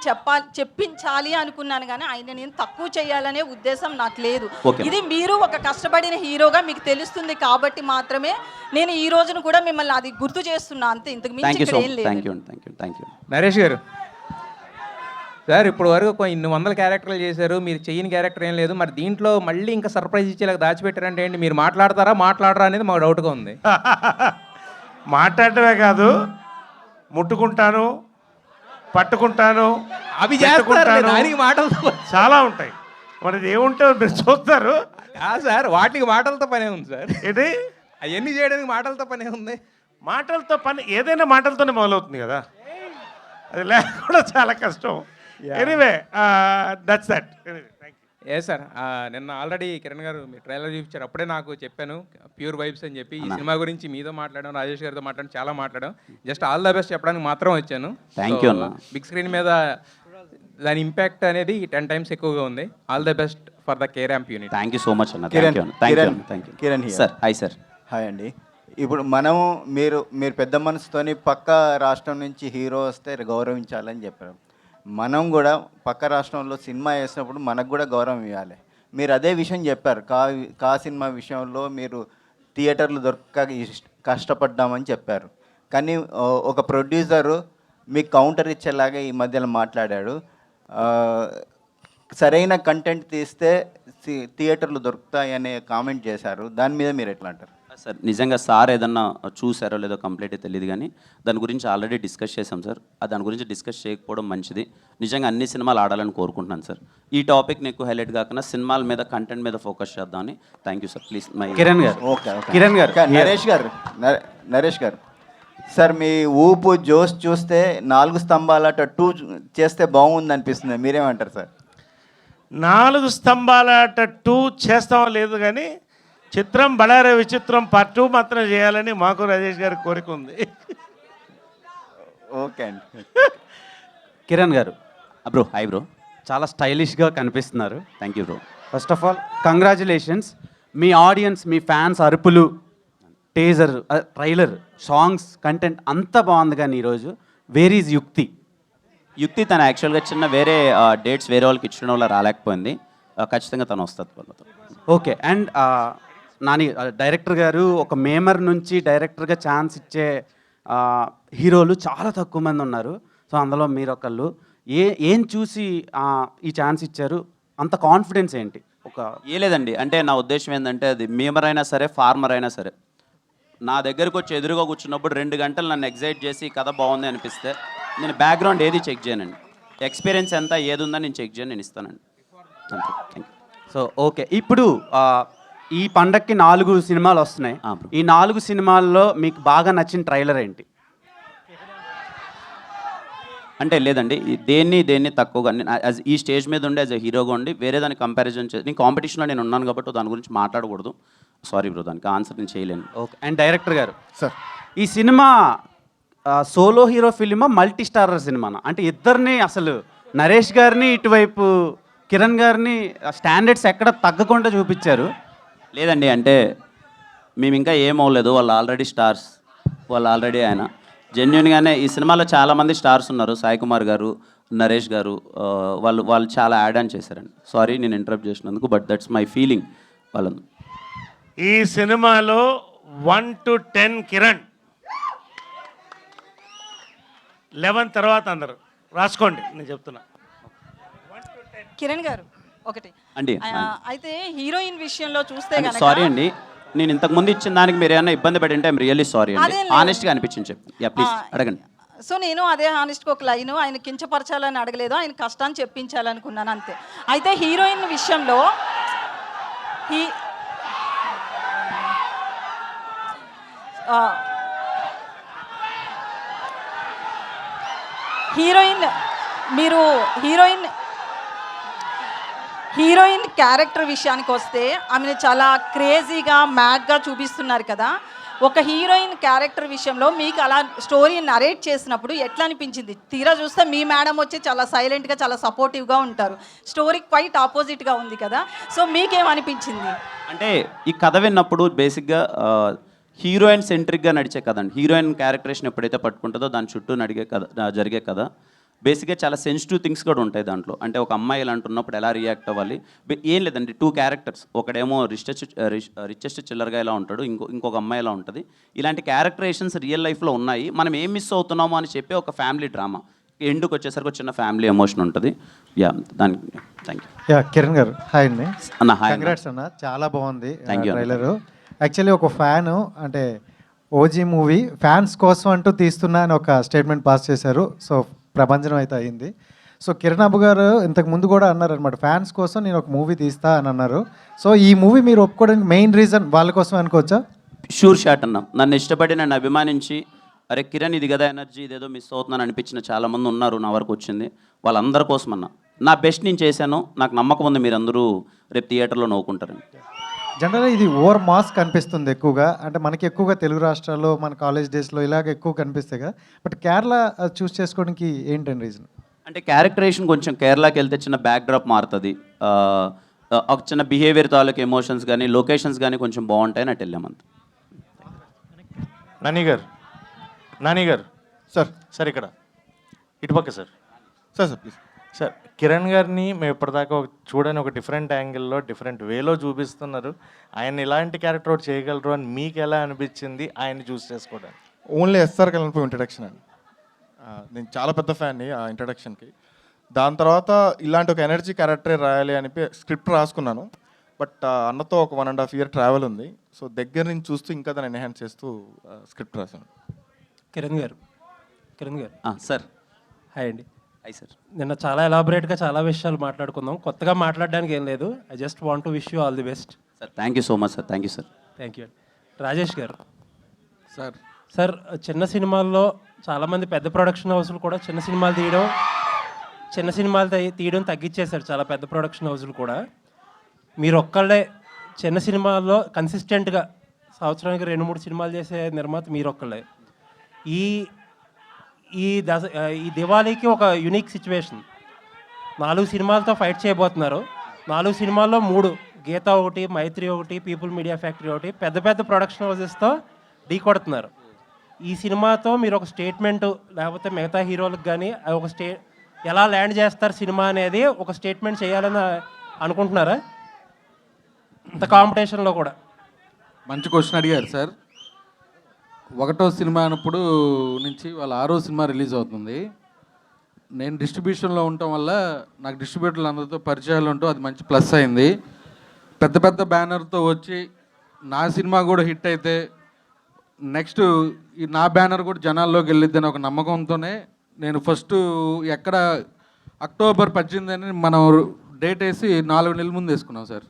చెప్పించాలి అనుకున్నాను కానీ ఆయన నేను తక్కువ చేయాలనే ఉద్దేశం నాకు లేదు. ఇది మీరు ఒక కష్టపడిన హీరోగా మీకు తెలుస్తుంది కాబట్టి మాత్రమే నేను ఈ రోజును కూడా మిమ్మల్ని అది గుర్తు చేస్తున్నా, అంతే. ఇంతకు మించి ఇక్కడ ఏం లేదు. నరేష్ గారు సార్, ఇప్పుడు వరకు ఇన్ని వందల క్యారెక్టర్లు చేశారు, మీరు చేయని క్యారెక్టర్ ఏం లేదు. మరి దీంట్లో మళ్ళీ ఇంకా సర్ప్రైజ్ ఇచ్చేలాగా దాచిపెట్టారంటే ఏంటి? మీరు మాట్లాడరా అనేది మాకు డౌట్గా ఉంది. మాట్లాడటమే కాదు, ముట్టుకుంటాను, పట్టుకుంటాను, అవి చేస్తారు, దానికి మాటలతో చాలా ఉంటాయి. మరి ఇది ఏముంటాయో మీరు చూస్తారు సార్. వాటికి మాటలతో పనే ఉంది సార్. ఏంటి అవన్నీ చేయడానికి మాటలతో పనే ఉంది. మాటలతో పని ఏదైనా మాటలతోనే మొదలవుతుంది కదా, అది లేకుండా చాలా కష్టం. Anyway that's that. A sir, నిన్న ఆల్రెడీ కిరణ్ గారు మీ ట్రైలర్ చూపించారు, అప్పుడే నాకు చెప్పాను ప్యూర్ వైబ్స్ అని చెప్పి. ఈ సినిమా గురించి మీతో మాట్లాడాం, రాజేష్ గారితో మాట్లాడాం, చాలా మాట్లాడాం. జస్ట్ ఆల్ ద బెస్ట్ చెప్పడానికి మాత్రం వచ్చాను. థ్యాంక్ యూ అన్న. బిగ్ స్క్రీన్ మీద దాని ఇంపాక్ట్ అనేది 10 times ఎక్కువగా ఉంది. All the best for the K Ramp unit. Thank you so much అన్న. Kiran sir. Hi sir. Hi అండి. ఇప్పుడు మీరు పెద్ద మనసుతోని పక్క రాష్ట్రం నుంచి హీరో వస్తే గౌరవించాలని చెప్పారు. మనం కూడా పక్క రాష్ట్రంలో సినిమా వేసినప్పుడు మనకు కూడా గౌరవం ఇవ్వాలి. మీరు అదే విషయం చెప్పారు. కా సినిమా విషయంలో మీరు థియేటర్లు దొరక్క కష్టపడ్డామని చెప్పారు. కానీ ఒక ప్రొడ్యూసరు మీకు కౌంటర్ ఇచ్చేలాగా ఈ మధ్యలో మాట్లాడాడు. సరైన కంటెంట్ తీస్తే థియేటర్లు దొరుకుతాయి అనే కామెంట్ చేశారు. దాని మీద మీరు ఎట్లా అంటారు? సార్, నిజంగా సార్ ఏదన్నా చూసారో లేదో కంప్లీట్గా తెలియదు కానీ దాని గురించి ఆల్రెడీ డిస్కస్ చేశాం సార్. దాని గురించి డిస్కస్ చేయకపోవడం మంచిది. నిజంగా అన్ని సినిమాలు ఆడాలని కోరుకుంటున్నాను సార్. ఈ టాపిక్ని ఎక్కువ హైలైట్ కాకుండా సినిమాల మీద, కంటెంట్ మీద ఫోకస్ చేద్దామని. Thank you sir. Please my Kiran గారు. ఓకే, కిరణ్ గారు. నరేష్ గారు సార్, మీ ఊపు జోష్ చూస్తే 4 స్తంభాలట 2 చేస్తే బాగుంది అనిపిస్తుంది. మీరేమంటారు సార్? 4 స్తంభాలట 2 చేస్తామో లేదు కానీ చిత్రం బళారే విచిత్రం పార్ట్ 2 మాత్రం చేయాలని మాకు రాజేష్ గారి కోరిక ఉంది. ఓకే అండి. కిరణ్ గారు, బ్రో హాయ్ బ్రో. చాలా స్టైలిష్గా కనిపిస్తున్నారు. Thank you bro. First of all congratulations. Me audience, me fans అరుపులు టేజర్, ట్రైలర్, సాంగ్స్, కంటెంట్ అంతా బాగుంది. కానీ ఈరోజు వేర్ ఈజ్ యుక్తి? యుక్తి తను యాక్చువల్గా చిన్న వేరే డేట్స్ వేరే వాళ్ళకి ఇచ్చడం వల్ల రాలేకపోయింది. ఖచ్చితంగా తను వస్తుంది వాళ్ళతో. ఓకే. అండ్ నాని డైరెక్టర్ గారు ఒక మేమర్ నుంచి డైరెక్టర్గా ఛాన్స్ ఇచ్చే హీరోలు చాలా తక్కువ మంది ఉన్నారు. సో అందులో మీరు ఒకళ్ళు. ఏం చూసి ఈ ఛాన్స్ ఇచ్చారు? అంత కాన్ఫిడెన్స్ ఏంటి? ఏ లేదండి, అంటే నా ఉద్దేశం ఏంటంటే అది మేమర్ అయినా సరే ఫార్మర్ అయినా సరే నా దగ్గరకు వచ్చి ఎదురుగా కూర్చున్నప్పుడు 2 గంటలు నన్ను ఎగ్జైట్ చేసి కథ బాగుంది అనిపిస్తే నేను బ్యాక్గ్రౌండ్ ఏది చెక్ చేయనండి. ఎక్స్పీరియన్స్ ఎంత ఏది ఉందని నేను చెక్ చేయను, నేను ఇస్తానండి. అంతే. Thank you. So okay. ఇప్పుడు ఈ పండక్కి 4 సినిమాలు వస్తున్నాయి. ఈ 4 సినిమాల్లో మీకు బాగా నచ్చిన ట్రైలర్ ఏంటి? అంటే లేదండి, దేన్ని తక్కువగా ఈ స్టేజ్ మీద ఉండి యాజ్ ఎ హీరోగా ఉండి వేరే దాన్ని కంపారిజన్ చేసి నేను కాంపిటీషన్లో నేను ఉన్నాను కాబట్టి దాని గురించి మాట్లాడకూడదు. సారీ బ్రో, దానికి ఆన్సర్ నేను చేయలేను. ఓకే. అండ్ డైరెక్టర్ గారు, సార్ ఈ సినిమా సోలో హీరో ఫిలిమా మల్టీ స్టారర్ సినిమానా? అంటే ఇద్దరిని అసలు నరేష్ గారిని ఇటువైపు కిరణ్ గారిని స్టాండర్డ్స్ ఎక్కడ తగ్గకుండా చూపించారు. లేదండి, అంటే మేము ఇంకా ఏం అవ్వలేదు. వాళ్ళు ఆల్రెడీ స్టార్స్, వాళ్ళు ఆల్రెడీ ఆయన జెన్యున్గానే ఈ సినిమాలో చాలామంది స్టార్స్ ఉన్నారు. సాయి కుమార్ గారు, నరేష్ గారు, వాళ్ళు చాలా యాడ్ ఆన్ చేశారండి. సారీ నేను ఇంటరప్ట్ చేసినందుకు, బట్ దట్స్ మై ఫీలింగ్. వాళ్ళను ఈ సినిమాలో 1 to 10 కిరణ్, 11 తర్వాత అందరు రాసుకోండి, నేను చెప్తున్నా. కిరణ్ గారు ఒకటి అండి. అయితే హీరోయిన్ విషయంలో చూస్తే గనక సారీ అండి, నేను ఇంతకు ముందు ఇచ్చిన దానికి మీరు ఏమైనా ఇబ్బంది పడి ఉంటే ఐఎమ్ రియల్లీ సారీ అండి. అదేం లేదు. ఆనెస్ట్గా అనిపించింది చెప్పి. యా ప్లీజ్ అడగండి. సో నేను అదే హానెస్ట్గా ఒక లైను, ఆయన కించపరచాలని అడగలేదు, ఆయన కష్టాన్ని చెప్పించాలనుకున్నాను అంతే. అయితే హీరోయిన్ విషయంలో హీరోయిన్ క్యారెక్టర్ విషయానికి వస్తే ఆమెను చాలా క్రేజీగా మ్యాడ్గా చూపిస్తున్నారు కదా. ఒక హీరోయిన్ క్యారెక్టర్ విషయంలో మీకు అలా స్టోరీ నరేట్ చేసినప్పుడు ఎట్లా అనిపించింది? తీరా చూస్తే మీ మేడం వచ్చి చాలా సైలెంట్గా చాలా సపోర్టివ్గా ఉంటారు, స్టోరీ క్వైట్ ఆపోజిట్గా ఉంది కదా. సో మీకేమనిపించింది? అంటే ఈ కథ విన్నప్పుడు బేసిక్గా హీరోయిన్ సెంట్రిక్గా నడిచే కథ అండి. హీరోయిన్ క్యారెక్టరేషన్ ఎప్పుడైతే పట్టుకుంటుందో దాని చుట్టూ జరిగే కథ. బేసిక్గా చాలా సెన్సిటివ్ థింగ్స్ కూడా ఉంటాయి దాంట్లో. అంటే ఒక అమ్మాయి ఇలా అంటున్నప్పుడు ఎలా రియాక్ట్ అవ్వాలి, ఏం లేదండి. 2 క్యారెక్టర్స్, ఒకడేమో రిచెస్ట్ చిల్లర్గా ఇలా ఉంటాడు, ఇంకొక అమ్మాయి ఇలా ఉంటుంది. ఇలాంటి క్యారెక్టరేషన్స్ రియల్ లైఫ్లో ఉన్నాయి. మనం ఏం మిస్ అవుతున్నామో అని చెప్పి ఒక ఫ్యామిలీ డ్రామా, ఎండుకు వచ్చేసరికి చిన్న ఫ్యామిలీ ఎమోషన్ ఉంటుంది. యా, దానికి థ్యాంక్ యూ. యా, కిరణ్ గారు హాయ్ అండి. అన్న హాయ్. కంగ్రాట్స్ అన్న, చాలా బాగుంది థ్యాంక్ యూ. ట్రైలరు. యాక్చువల్లీ ఒక ఫ్యాను, అంటే ఓజీ మూవీ ఫ్యాన్స్ కోసం అంటూ తీస్తున్నా అని ఒక స్టేట్మెంట్ పాస్ చేశారు. సో ప్రభంజనం అయితే అయింది. సో కిరణ్ అబ్బు గారు ఇంతకు ముందు కూడా అన్నారు అనమాట, ఫ్యాన్స్ కోసం నేను ఒక మూవీ తీస్తా అని అన్నారు. సో ఈ మూవీ మీరు ఒప్పుకోవడానికి మెయిన్ రీజన్ వాళ్ళ కోసం అనుకోవచ్చా? షూర్ షాట్ అన్న. నన్ను ఇష్టపడి నన్ను అభిమానించి అరే కిరణ్ ఇది కదా ఎనర్జీ, ఇదేదో మిస్ అవుతున్నాను అనిపించిన చాలామంది ఉన్నారు. నా వరకు వచ్చింది వాళ్ళందరి కోసం అన్న. నా బెస్ట్ నేను చేశాను, నాకు నమ్మకం ఉంది మీరందరూ రేపు థియేటర్లో నవ్వుకుంటారని. జనరల్గా ఇది ఓవర్ మాస్ కనిపిస్తుంది ఎక్కువగా, అంటే మనకి ఎక్కువగా తెలుగు రాష్ట్రాల్లో మన కాలేజ్ డేస్లో ఇలాగ ఎక్కువ కనిపిస్తాయి కదా. బట్ కేరళ చూస్ చేసుకోవడానికి ఏంటండి రీజన్? అంటే క్యారెక్టరేషన్ కొంచెం కేరళకి వెళ్తే చిన్న బ్యాక్ డ్రాప్ మారుతుంది. ఒక చిన్న బిహేవియర్ తాలూకు ఎమోషన్స్ కానీ లొకేషన్స్ కానీ కొంచెం బాగుంటాయని అటు వెళ్ళామంత. నాని గారు సార్ సార్ ఇక్కడ ఇటుపక్క sir. Sir please sir, Kiran గారిని మేము ఇప్పటిదాకా చూడని ఒక డిఫరెంట్ యాంగిల్లో డిఫరెంట్ వేలో చూపిస్తున్నారు. ఆయన ఇలాంటి క్యారెక్టర్ ఒకటి చేయగలరు అని మీకు ఎలా అనిపించింది ఆయన్ని చూస్ చేసుకోవడానికి? ఓన్లీ ఎస్ఆర్ కలన్పూ ఇంట్రడక్షన్ అండి. నేను చాలా పెద్ద ఫ్యాన్ని ఆ ఇంట్రడక్షన్కి. దాని తర్వాత ఇలాంటి ఒక ఎనర్జీ క్యారెక్టర్ రాయాలి అని స్క్రిప్ట్ రాసుకున్నాను. బట్ అన్నతో ఒక 1.5 year ట్రావెల్ ఉంది. సో దగ్గర నుంచి చూస్తూ ఇంకా దాన్ని ఎన్హాన్స్ చేస్తూ స్క్రిప్ట్ రాశాను. కిరణ్ గారు సార్ హాయ్ అండి. Hi sir. నిన్న చాలా ఎలాబొరేట్గా చాలా విషయాలు మాట్లాడుకుందాం. కొత్తగా మాట్లాడడానికి ఏం లేదు. I just want to wish you all the best. Sir thank you so much sir. Thank you sir. Thank you అండి. రాజేష్ గారు సార్ చిన్న సినిమాల్లో చాలామంది పెద్ద ప్రొడక్షన్ హౌస్లు కూడా చిన్న సినిమాలు తీయడం తగ్గించేశారు, చాలా పెద్ద ప్రొడక్షన్ హౌస్లు కూడా. మీరు ఒక్కళ్ళే చిన్న సినిమాల్లో కన్సిస్టెంట్గా సంవత్సరానికి 2-3 సినిమాలు చేసే నిర్మాత మీరు ఒక్కళ్ళే. ఈ దివాళీకి ఒక యూనిక్ సిచ్యువేషన్, 4 సినిమాలతో ఫైట్ చేయబోతున్నారు. 4 సినిమాల్లో 3, గీత ఒకటి, మైత్రి ఒకటి, పీపుల్ మీడియా ఫ్యాక్టరీ ఒకటి, పెద్ద పెద్ద ప్రొడక్షన్ హౌసెస్తో ఢీ కొడుతున్నారు. ఈ సినిమాతో మీరు ఒక స్టేట్మెంట్ లేకపోతే మిగతా హీరోలకు కానీ ఒక ఎలా ల్యాండ్ చేస్తారు సినిమా అనేది ఒక స్టేట్మెంట్ చేయాలని అనుకుంటున్నారా ఇంత కాంపిటీషన్లో కూడా? మంచి క్వశ్చన్ అడిగారు సార్. 1వ సినిమా అన్నప్పుడు నుంచి వాళ్ళ 6వ సినిమా రిలీజ్ అవుతుంది. నేను డిస్ట్రిబ్యూషన్లో ఉండటం వల్ల నాకు డిస్ట్రిబ్యూటర్లు అందరితో పరిచయాలు ఉంటూ అది మంచి ప్లస్ అయింది. పెద్ద పెద్ద బ్యానర్తో వచ్చి నా సినిమా కూడా హిట్ అయితే నెక్స్ట్ ఈ నా బ్యానర్ కూడా జనాల్లోకి వెళ్ళిద్దని ఒక నమ్మకంతోనే నేను ఫస్ట్ ఎక్కడ అక్టోబర్ 18 అని మనం డేట్ వేసి 4 నెలల ముందు వేసుకున్నాం సార్.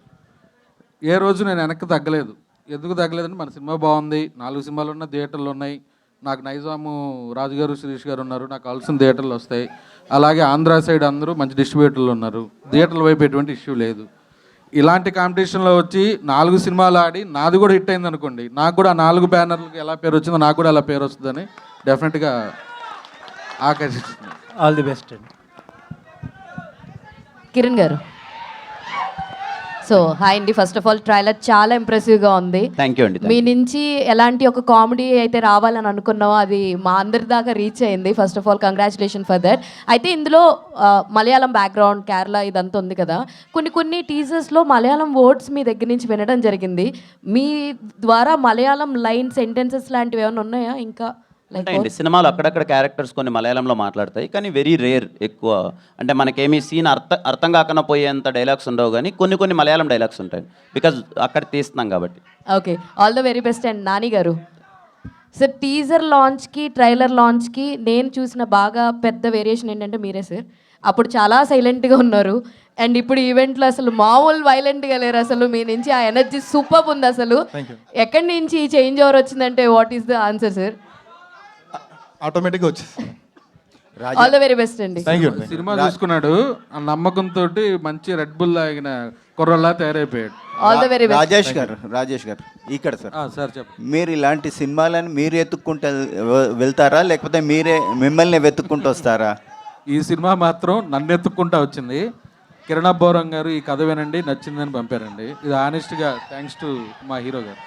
ఏ రోజు నేను వెనక్కి తగ్గలేదు. ఎందుకు తగ్గలేదంటే మన సినిమా బాగుంది, 4 సినిమాలు ఉన్న థియేటర్లు ఉన్నాయి, నాకు నైజాము రాజుగారు శిరీష్ గారు ఉన్నారు, నాకు కావాల్సిన థియేటర్లు వస్తాయి, అలాగే ఆంధ్ర సైడ్ అందరూ మంచి డిస్ట్రిబ్యూటర్లు ఉన్నారు, థియేటర్ల వైపు ఎటువంటి ఇష్యూ లేదు. ఇలాంటి కాంపిటీషన్లో వచ్చి 4 సినిమాలు ఆడి నాది కూడా హిట్ అయింది అనుకోండి, నాకు కూడా 4 బ్యానర్లకు ఎలా పేరు వచ్చిందో నాకు కూడా అలా పేరు వస్తుందని డెఫినెట్గా ఆకర్షిస్తుంది. ఆల్ ది బెస్ట్ అండి. కిరణ్ గారు, సో హాయ్ అండి. ఫస్ట్ ఆఫ్ ఆల్ ట్రైలర్ చాలా ఇంప్రెసివ్గా ఉంది. థ్యాంక్ యూ అండి. మీ నుంచి ఎలాంటి ఒక కామెడీ అయితే రావాలని అనుకున్నామో అది మా అందరి దాకా రీచ్ అయింది. First of all congratulation for that. అయితే ఇందులో మలయాళం బ్యాక్గ్రౌండ్, కేరళ ఇదంతా ఉంది కదా, కొన్ని టీజర్స్లో మలయాళం వర్డ్స్ మీ దగ్గర నుంచి వినడం జరిగింది. మీ ద్వారా మలయాళం లైన్ సెంటెన్సెస్ లాంటివి ఏమైనా ఉన్నాయా? ఇంకా ఉంటాయండి సినిమాలో అక్కడక్కడ క్యారెక్టర్స్ కొన్ని మలయాళంలో మాట్లాడతాయి, కానీ వెరీ రేర్. ఎక్కువ అంటే మనకేమీ సీన్ అర్థం కాకుండా పోయేంత డైలాగ్స్ ఉండవు, కానీ కొన్ని మలయాళం డైలాగ్స్ ఉంటాయి, బికాజ్ అక్కడ తీస్తున్నాం కాబట్టి. Okay, all the very best. And Nani గారు, సార్ టీజర్ లాంచ్కి ట్రైలర్ లాంచ్కి నేను చూసిన బాగా పెద్ద వేరియేషన్ ఏంటంటే మీరే సార్. అప్పుడు చాలా సైలెంట్గా ఉన్నారు, అండ్ ఇప్పుడు ఈవెంట్లో అసలు మామూలు వైలెంట్గా లేరు. అసలు మీ నుంచి ఆ ఎనర్జీ సూపర్ ఉంది. అసలు ఎక్కడి నుంచి ఈ చేంజ్ ఓవర్ వచ్చిందంటే what is the answer sir? ఆటోమేటిక్గా వచ్చేసి ఆల్ ద వెరీ బెస్ట్ అండి. సినిమా చూసుకున్నాడు, ఆ నమ్మకంతో మంచి రెడ్ బుల్ తాగిన కుర్రల్లా తయారైపోయాడు. All the very best. Rajesh గారు ఇక్కడ సార్. సార్ చెప్పండి. మీరు ఇలాంటి సినిమాలను మీరు ఎత్తుక్కుంటూ వెళ్తారా, లేకపోతే మీరే మిమ్మల్ని వెతుక్కుంటూ వస్తారా? ఈ సినిమా మాత్రం నన్ను ఎత్తుక్కుంటా వచ్చింది. కిరణ్ అబ్బోరం గారు ఈ కథ వినండి నచ్చిందని పంపారండి. ఇది ఆనెస్ట్గా థ్యాంక్స్ టు మా హీరో గారు.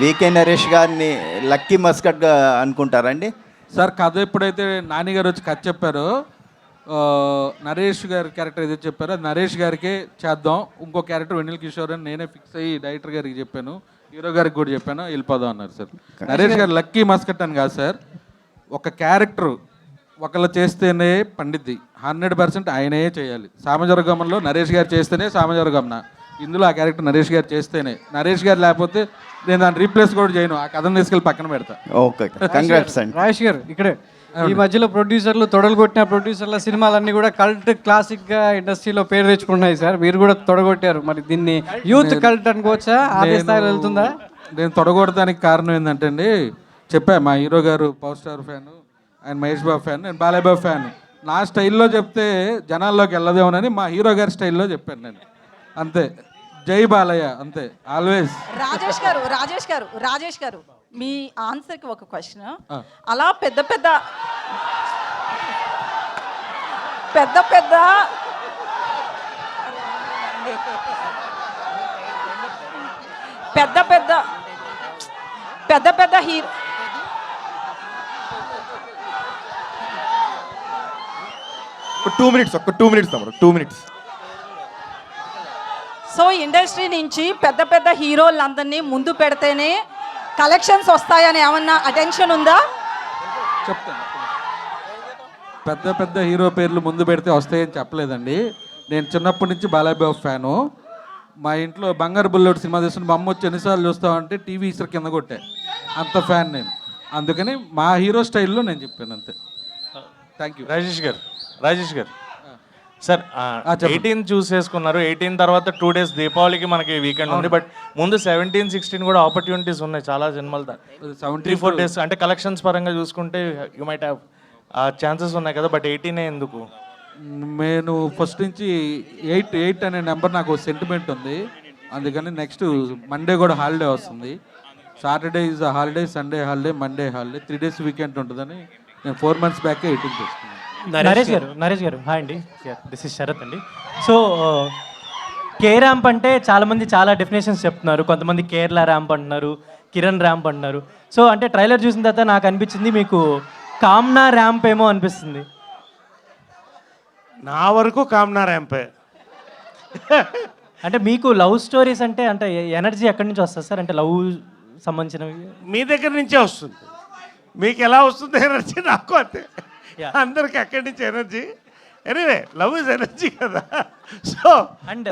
వికే నరేష్ గారిని లక్కీ మస్కట్గా అనుకుంటారండి సార్? కథ ఎప్పుడైతే నాని గారు వచ్చి కథ చెప్పారో, నరేష్ గారి క్యారెక్టర్ ఏదైతే చెప్పారో అది నరేష్ గారికే చేద్దాం, ఇంకో క్యారెక్టర్ వెన్నెల కిషోర్ అని నేనే ఫిక్స్ అయ్యి డైరెక్టర్ గారికి చెప్పాను, హీరో గారికి కూడా చెప్పాను, వెళ్ళిపోదాం అన్నారు సార్. నరేష్ గారు లక్కీ మస్కట్ అని కాదు సార్, ఒక క్యారెక్టర్ ఒకళ్ళు చేస్తేనే పండిద్ది, 100% ఆయనే చేయాలి. సామజవరగమనంలో నరేష్ గారు చేస్తేనే సామజవరగమన, ఇందులో ఆ క్యారెక్టర్ నరేష్ గారు చేస్తేనే. నరేష్ గారు లేకపోతే నేను దాన్ని రీప్లేస్ కూడా చేయను, ఆ కథను తీసుకెళ్ళి పక్కన పెడతా. ఓకే, కంగ్రాట్స్ అండి. రాజేష్ గారు ఇక్కడే ఈ మధ్యలో ప్రొడ్యూసర్లు తొడలు కొట్టిన ప్రొడ్యూసర్ల సినిమాలన్నీ కూడా కల్ట్ క్లాసిక్గా ఇండస్ట్రీలో పేరు తెచ్చుకున్నాయి సార్. మీరు కూడా తొడగొట్టారు, మరి దీన్ని యూత్ కల్ట్ అనుకోవచ్చా? అదే స్థాయిలో వెళ్తుందా? నేను తొడగొడటానికి కారణం ఏంటంటే అండి, చెప్పా మా హీరో గారు పవర్ స్టార్ ఫ్యాను, ఆయన మహేష్ బాబు ఫ్యాన్, నేను బాలయ్య బాబు ఫ్యాన్. నా స్టైల్లో చెప్తే జనాల్లోకి వెళ్ళదేమోనని మా హీరో గారి స్టైల్లో చెప్పాను నేను, అంతే. జై బాలయ్య, అంతే ఆల్వేస్. రాజేష్ గారు మీ ఆన్సర్కి ఒక క్వశ్చన్. అలా పెద్ద పెద్ద హీరో ఒక 2 మినిట్స్ తమ్ముడు, 2 మినిట్స్. సో ఇండస్ట్రీ నుంచి పెద్ద హీరోలందరినీ ముందు పెడితేనే కలెక్షన్స్ వస్తాయని ఏమన్నా అటెన్షన్ ఉందా? చెప్తాను. పెద్ద హీరో పేర్లు ముందు పెడితే వస్తాయని చెప్పలేదండి. నేను చిన్నప్పటి నుంచి బాలయ్య బాబు ఫ్యాను. మా ఇంట్లో బంగారు బుల్లెట్ సినిమా చూస్తుంటే మా అమ్మ వచ్చి ఎన్నిసార్లు చూస్తామంటే టీవీ ఇసురు కింద కొట్టే, అంత ఫ్యాన్ నేను. అందుకని మా హీరో స్టైల్లో నేను చెప్పాను, అంతే. Thank you. రాజేష్ గారు సార్, 18 చూసేసుకున్నారు. 18 తర్వాత 2 days దీపావళికి మనకి వీకెండ్ ఉంది, బట్ ముందు 17, 16 కూడా ఆపర్చునిటీస్ ఉన్నాయి చాలా సినిమాలు. 3-4 days అంటే కలెక్షన్స్ పరంగా చూసుకుంటే యూ మైట్ హ్యావ్ ఛాన్సెస్ ఉన్నాయి కదా, బట్ 18 ఎందుకు? నేను ఫస్ట్ నుంచి 8 అనే నెంబర్ నాకు సెంటిమెంట్ ఉంది, అందుకని నెక్స్ట్ మండే కూడా హాలిడే వస్తుంది. Saturday is holiday, Sunday holiday, Monday holiday, 3 days weekend ఉంటుందని నేను 4 months బ్యాకే 18 చేసుకున్నాను. నరేష్ గారు హాయ్ అండి, దిస్ ఇస్ శరత్ అండి. సో కే ర్యాంప్ అంటే చాలామంది చాలా డెఫినేషన్స్ చెప్తున్నారు. కొంతమంది కేరళ ర్యాంప్ అంటున్నారు, కిరణ్ ర్యాంప్ అంటున్నారు. సో అంటే ట్రైలర్ చూసిన తర్వాత నాకు అనిపించింది మీకు కామ్నా ర్యాంప్ ఏమో అనిపిస్తుంది. నా వరకు కామనా ర్యాంపే. అంటే మీకు లవ్ స్టోరీస్ అంటే అంటే ఎనర్జీ ఎక్కడి నుంచి వస్తుంది సార్? అంటే లవ్ సంబంధించినవి మీ దగ్గర నుంచే వస్తుంది. మీకు ఎలా వస్తుంది ఎనర్జీ, నాకు అంతే. అందరికి అక్కడి నుంచి energy. Anyway love is energy కదా. సో అండ్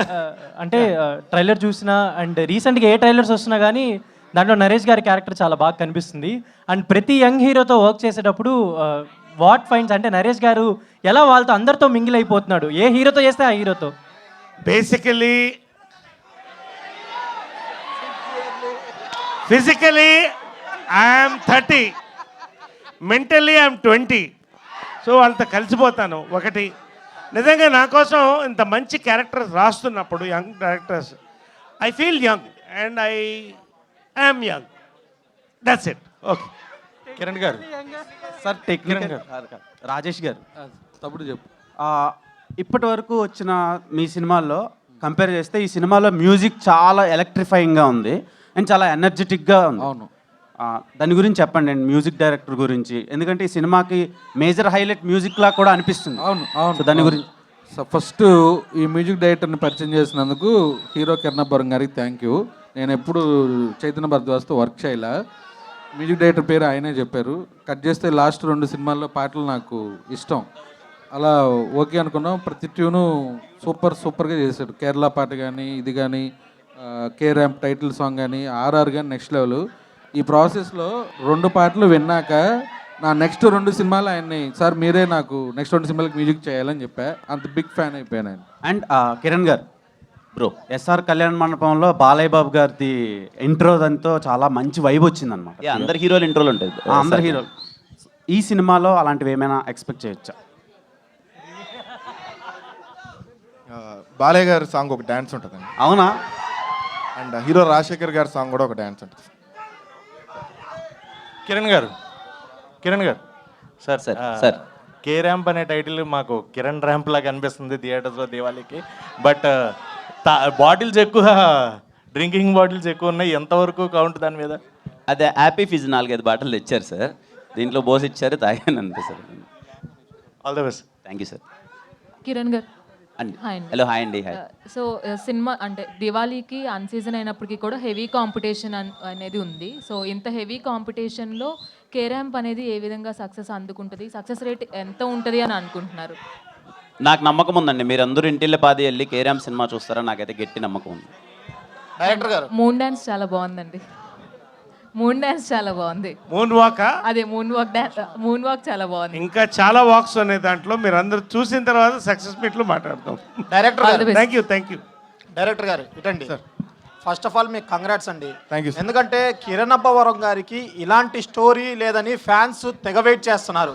అంటే ట్రైలర్ చూసినా అండ్ రీసెంట్గా ఏ ట్రైలర్స్ వస్తున్నా కానీ దాంట్లో నరేష్ గారి క్యారెక్టర్ చాలా బాగా కనిపిస్తుంది. అండ్ ప్రతి యంగ్ హీరోతో వర్క్ చేసేటప్పుడు వాట్ ఫైన్స్ అంటే నరేష్ గారు ఎలా వాళ్ళతో అందరితో మింగిల్ అయిపోతున్నాడు, ఏ హీరోతో చేస్తే ఆ హీరోతో. Basically physically I'm 30, mentally I'm 20. So వాళ్ళతో కలిసిపోతాను. ఒకటి నిజంగా నా కోసం ఇంత మంచి క్యారెక్టర్స్ రాస్తున్నప్పుడు young directors I feel young and I am young. That's it. Okay Kiran గారు సార్ టెక్నికల్ రాజేష్ గారు తప్పుడు చెప్పు. ఇప్పటి వరకు వచ్చిన మీ సినిమాల్లో కంపేర్ చేస్తే ఈ సినిమాలో మ్యూజిక్ చాలా ఎలక్ట్రిఫైయింగ్గా ఉంది అండ్ చాలా ఎనర్జెటిక్గా ఉంది. అవును. దాని గురించి చెప్పండి అండి, మ్యూజిక్ డైరెక్టర్ గురించి. ఎందుకంటే ఈ సినిమాకి మేజర్ హైలైట్ మ్యూజిక్లా కూడా అనిపిస్తుంది. అవును అవును. సో దాని గురించి ఫస్ట్ ఈ మ్యూజిక్ డైరెక్టర్ని పరిచయం చేసినందుకు హీరో కిరణబ్బరం గారికి థ్యాంక్ యూ. నేను ఎప్పుడు చైతన్య భరద్వాజ్తో వర్క్ చేయలే. మ్యూజిక్ డైరెక్టర్ పేరు ఆయనే చెప్పారు. కట్ చేస్తే లాస్ట్ 2 సినిమాల్లో పాటలు నాకు ఇష్టం. అలా ఓకే అనుకున్నాం. ప్రతి ట్యూను సూపర్గా చేశాడు. కేరళ పాట కానీ ఇది కానీ కే ర్యాంప్ టైటిల్ సాంగ్ కానీ ఆర్ఆర్ కానీ నెక్స్ట్ లెవెల్. ఈ ప్రాసెస్లో 2 పాటలు విన్నాక నా నెక్స్ట్ 2 సినిమాలు ఆయన్ని సార్ మీరే నాకు నెక్స్ట్ 2 సినిమాలకు మ్యూజిక్ చేయాలని చెప్పా. అంత బిగ్ ఫ్యాన్ అయిపోయాను ఆయన. అండ్ కిరణ్ గారు బ్రో, ఎస్ఆర్ కళ్యాణ మండపంలో బాలయ్య బాబు గారిది ఇంట్రో దాంతో చాలా మంచి వైబ్ వచ్చింది అనమాట. అందరు హీరోలు ఇంట్రోలు ఉంటాయి. అందరు హీరోలు. ఈ సినిమాలో అలాంటివి ఏమైనా ఎక్స్పెక్ట్ చేయొచ్చా? బాలయ్య గారి సాంగ్ ఒక డ్యాన్స్ ఉంటుందండి. అవునా? అండ్ హీరో రాజశేఖర్ గారి సాంగ్ కూడా ఒక డ్యాన్స్ ఉంటుంది. కిరణ్ గారు సార్ సార్ కే ర్యాంప్ అనే టైటిల్ మాకు కిరణ్ ర్యాంప్ లాగా అనిపిస్తుంది థియేటర్స్లో దీవాళికి. బట్ బాటిల్స్ ఎక్కువ, డ్రింకింగ్ బాటిల్స్ ఎక్కువ ఉన్నాయి. ఎంతవరకు కౌంట్ దాని మీద? అదే హ్యాపీ ఫిజ్ 4-5 బాటలు తెచ్చారు సార్, దీంట్లో బోస్ ఇచ్చారు, తాగాను అంతే sir. All the best. Thank you sir. Kiran గారు అండి. హాయ్ అండి. హలో హాయ్ అండి. హాయ్. సో సినిమా అంటే దివాళీకి అన్ సీజన్ అయినప్పటికీ కూడా హెవీ కాంపిటీషన్ అనేది ఉంది. సో ఇంత హెవీ కాంపిటీషన్లో కే ర్యాంప్ అనేది ఏ విధంగా సక్సెస్ అందుకుంటుంది, సక్సెస్ రేట్ ఎంత ఉంటుంది అని అనుకుంటున్నారు? నాకు నమ్మకం ఉందండి, మీరందరూ ఇంటిల్లి పాది వెళ్ళి కే ర్యాంప్ సినిమా చూస్తారని నాకైతే గట్టి నమ్మకం ఉంది. డైరెక్టర్ గారు మూన్ డాన్స్ చాలా బాగుందండి. మూన్ డాన్స్ చాలా బాగుంది. మూన్ వాకా? అదే మూన్ వాక్ చాలా బాగుంది. ఇంకా చాలా వాక్స్ ఉన్నాయి దాంట్లో. మీరు అందరూ చూసిన తర్వాత సక్సెస్ మీట్లో మాట్లాడతాం. డైరెక్టర్ గారు థ్యాంక్ యూ. డైరెక్టర్ గారు ఇటండి. ఫస్ట్ ఆఫ్ ఆల్ మీకు కంగ్రాట్స్ అండి. Thank you. ఎందుకంటే కిరణ్ అబ్బవరం గారికి ఇలాంటి స్టోరీ లేదని ఫ్యాన్స్ తెగ వెయిట్ చేస్తున్నారు.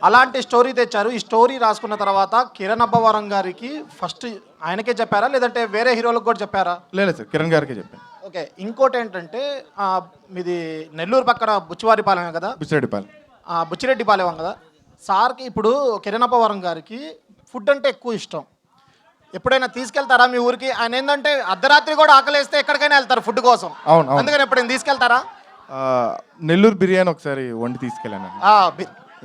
అలాంటి స్టోరీ తెచ్చారు. ఈ స్టోరీ రాసుకున్న తర్వాత కిరణ్ అబ్బవరం గారికి ఫస్ట్ ఆయనకే చెప్పారా లేదంటే వేరే హీరోలకు కూడా చెప్పారా? లేదు సార్, కిరణ్ గారికి చెప్పాను. ఓకే. ఇంకోటి ఏంటంటే మీది నెల్లూరు పక్కన బుచ్చివారిపాలెమే కదా? బుచ్చిరెడ్డిపాలెం కదా సార్కి. ఇప్పుడు కిరణ్ అబ్బవరం గారికి ఫుడ్ అంటే ఎక్కువ ఇష్టం. ఎప్పుడైనా తీసుకెళ్తారా మీ ఊరికి? ఆయన ఏంటంటే అర్ధరాత్రి కూడా ఆకలేస్తే ఎక్కడికైనా వెళ్తారు ఫుడ్ కోసం. అవును. అందుకని ఎప్పుడైనా తీసుకెళ్తారా? నెల్లూరు బిర్యానీ ఒకసారి వండి తీసుకెళ్ళాను.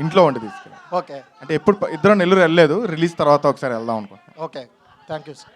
ఇంట్లో వండి తీసుకెళ్ళాను. ఓకే. అంటే ఎప్పుడు ఇద్దరు నెల్లూరు వెళ్ళలేదు, రిలీజ్ తర్వాత ఒకసారి వెళ్దాం అనుకుంటున్నాను. ఓకే. Thank you sir.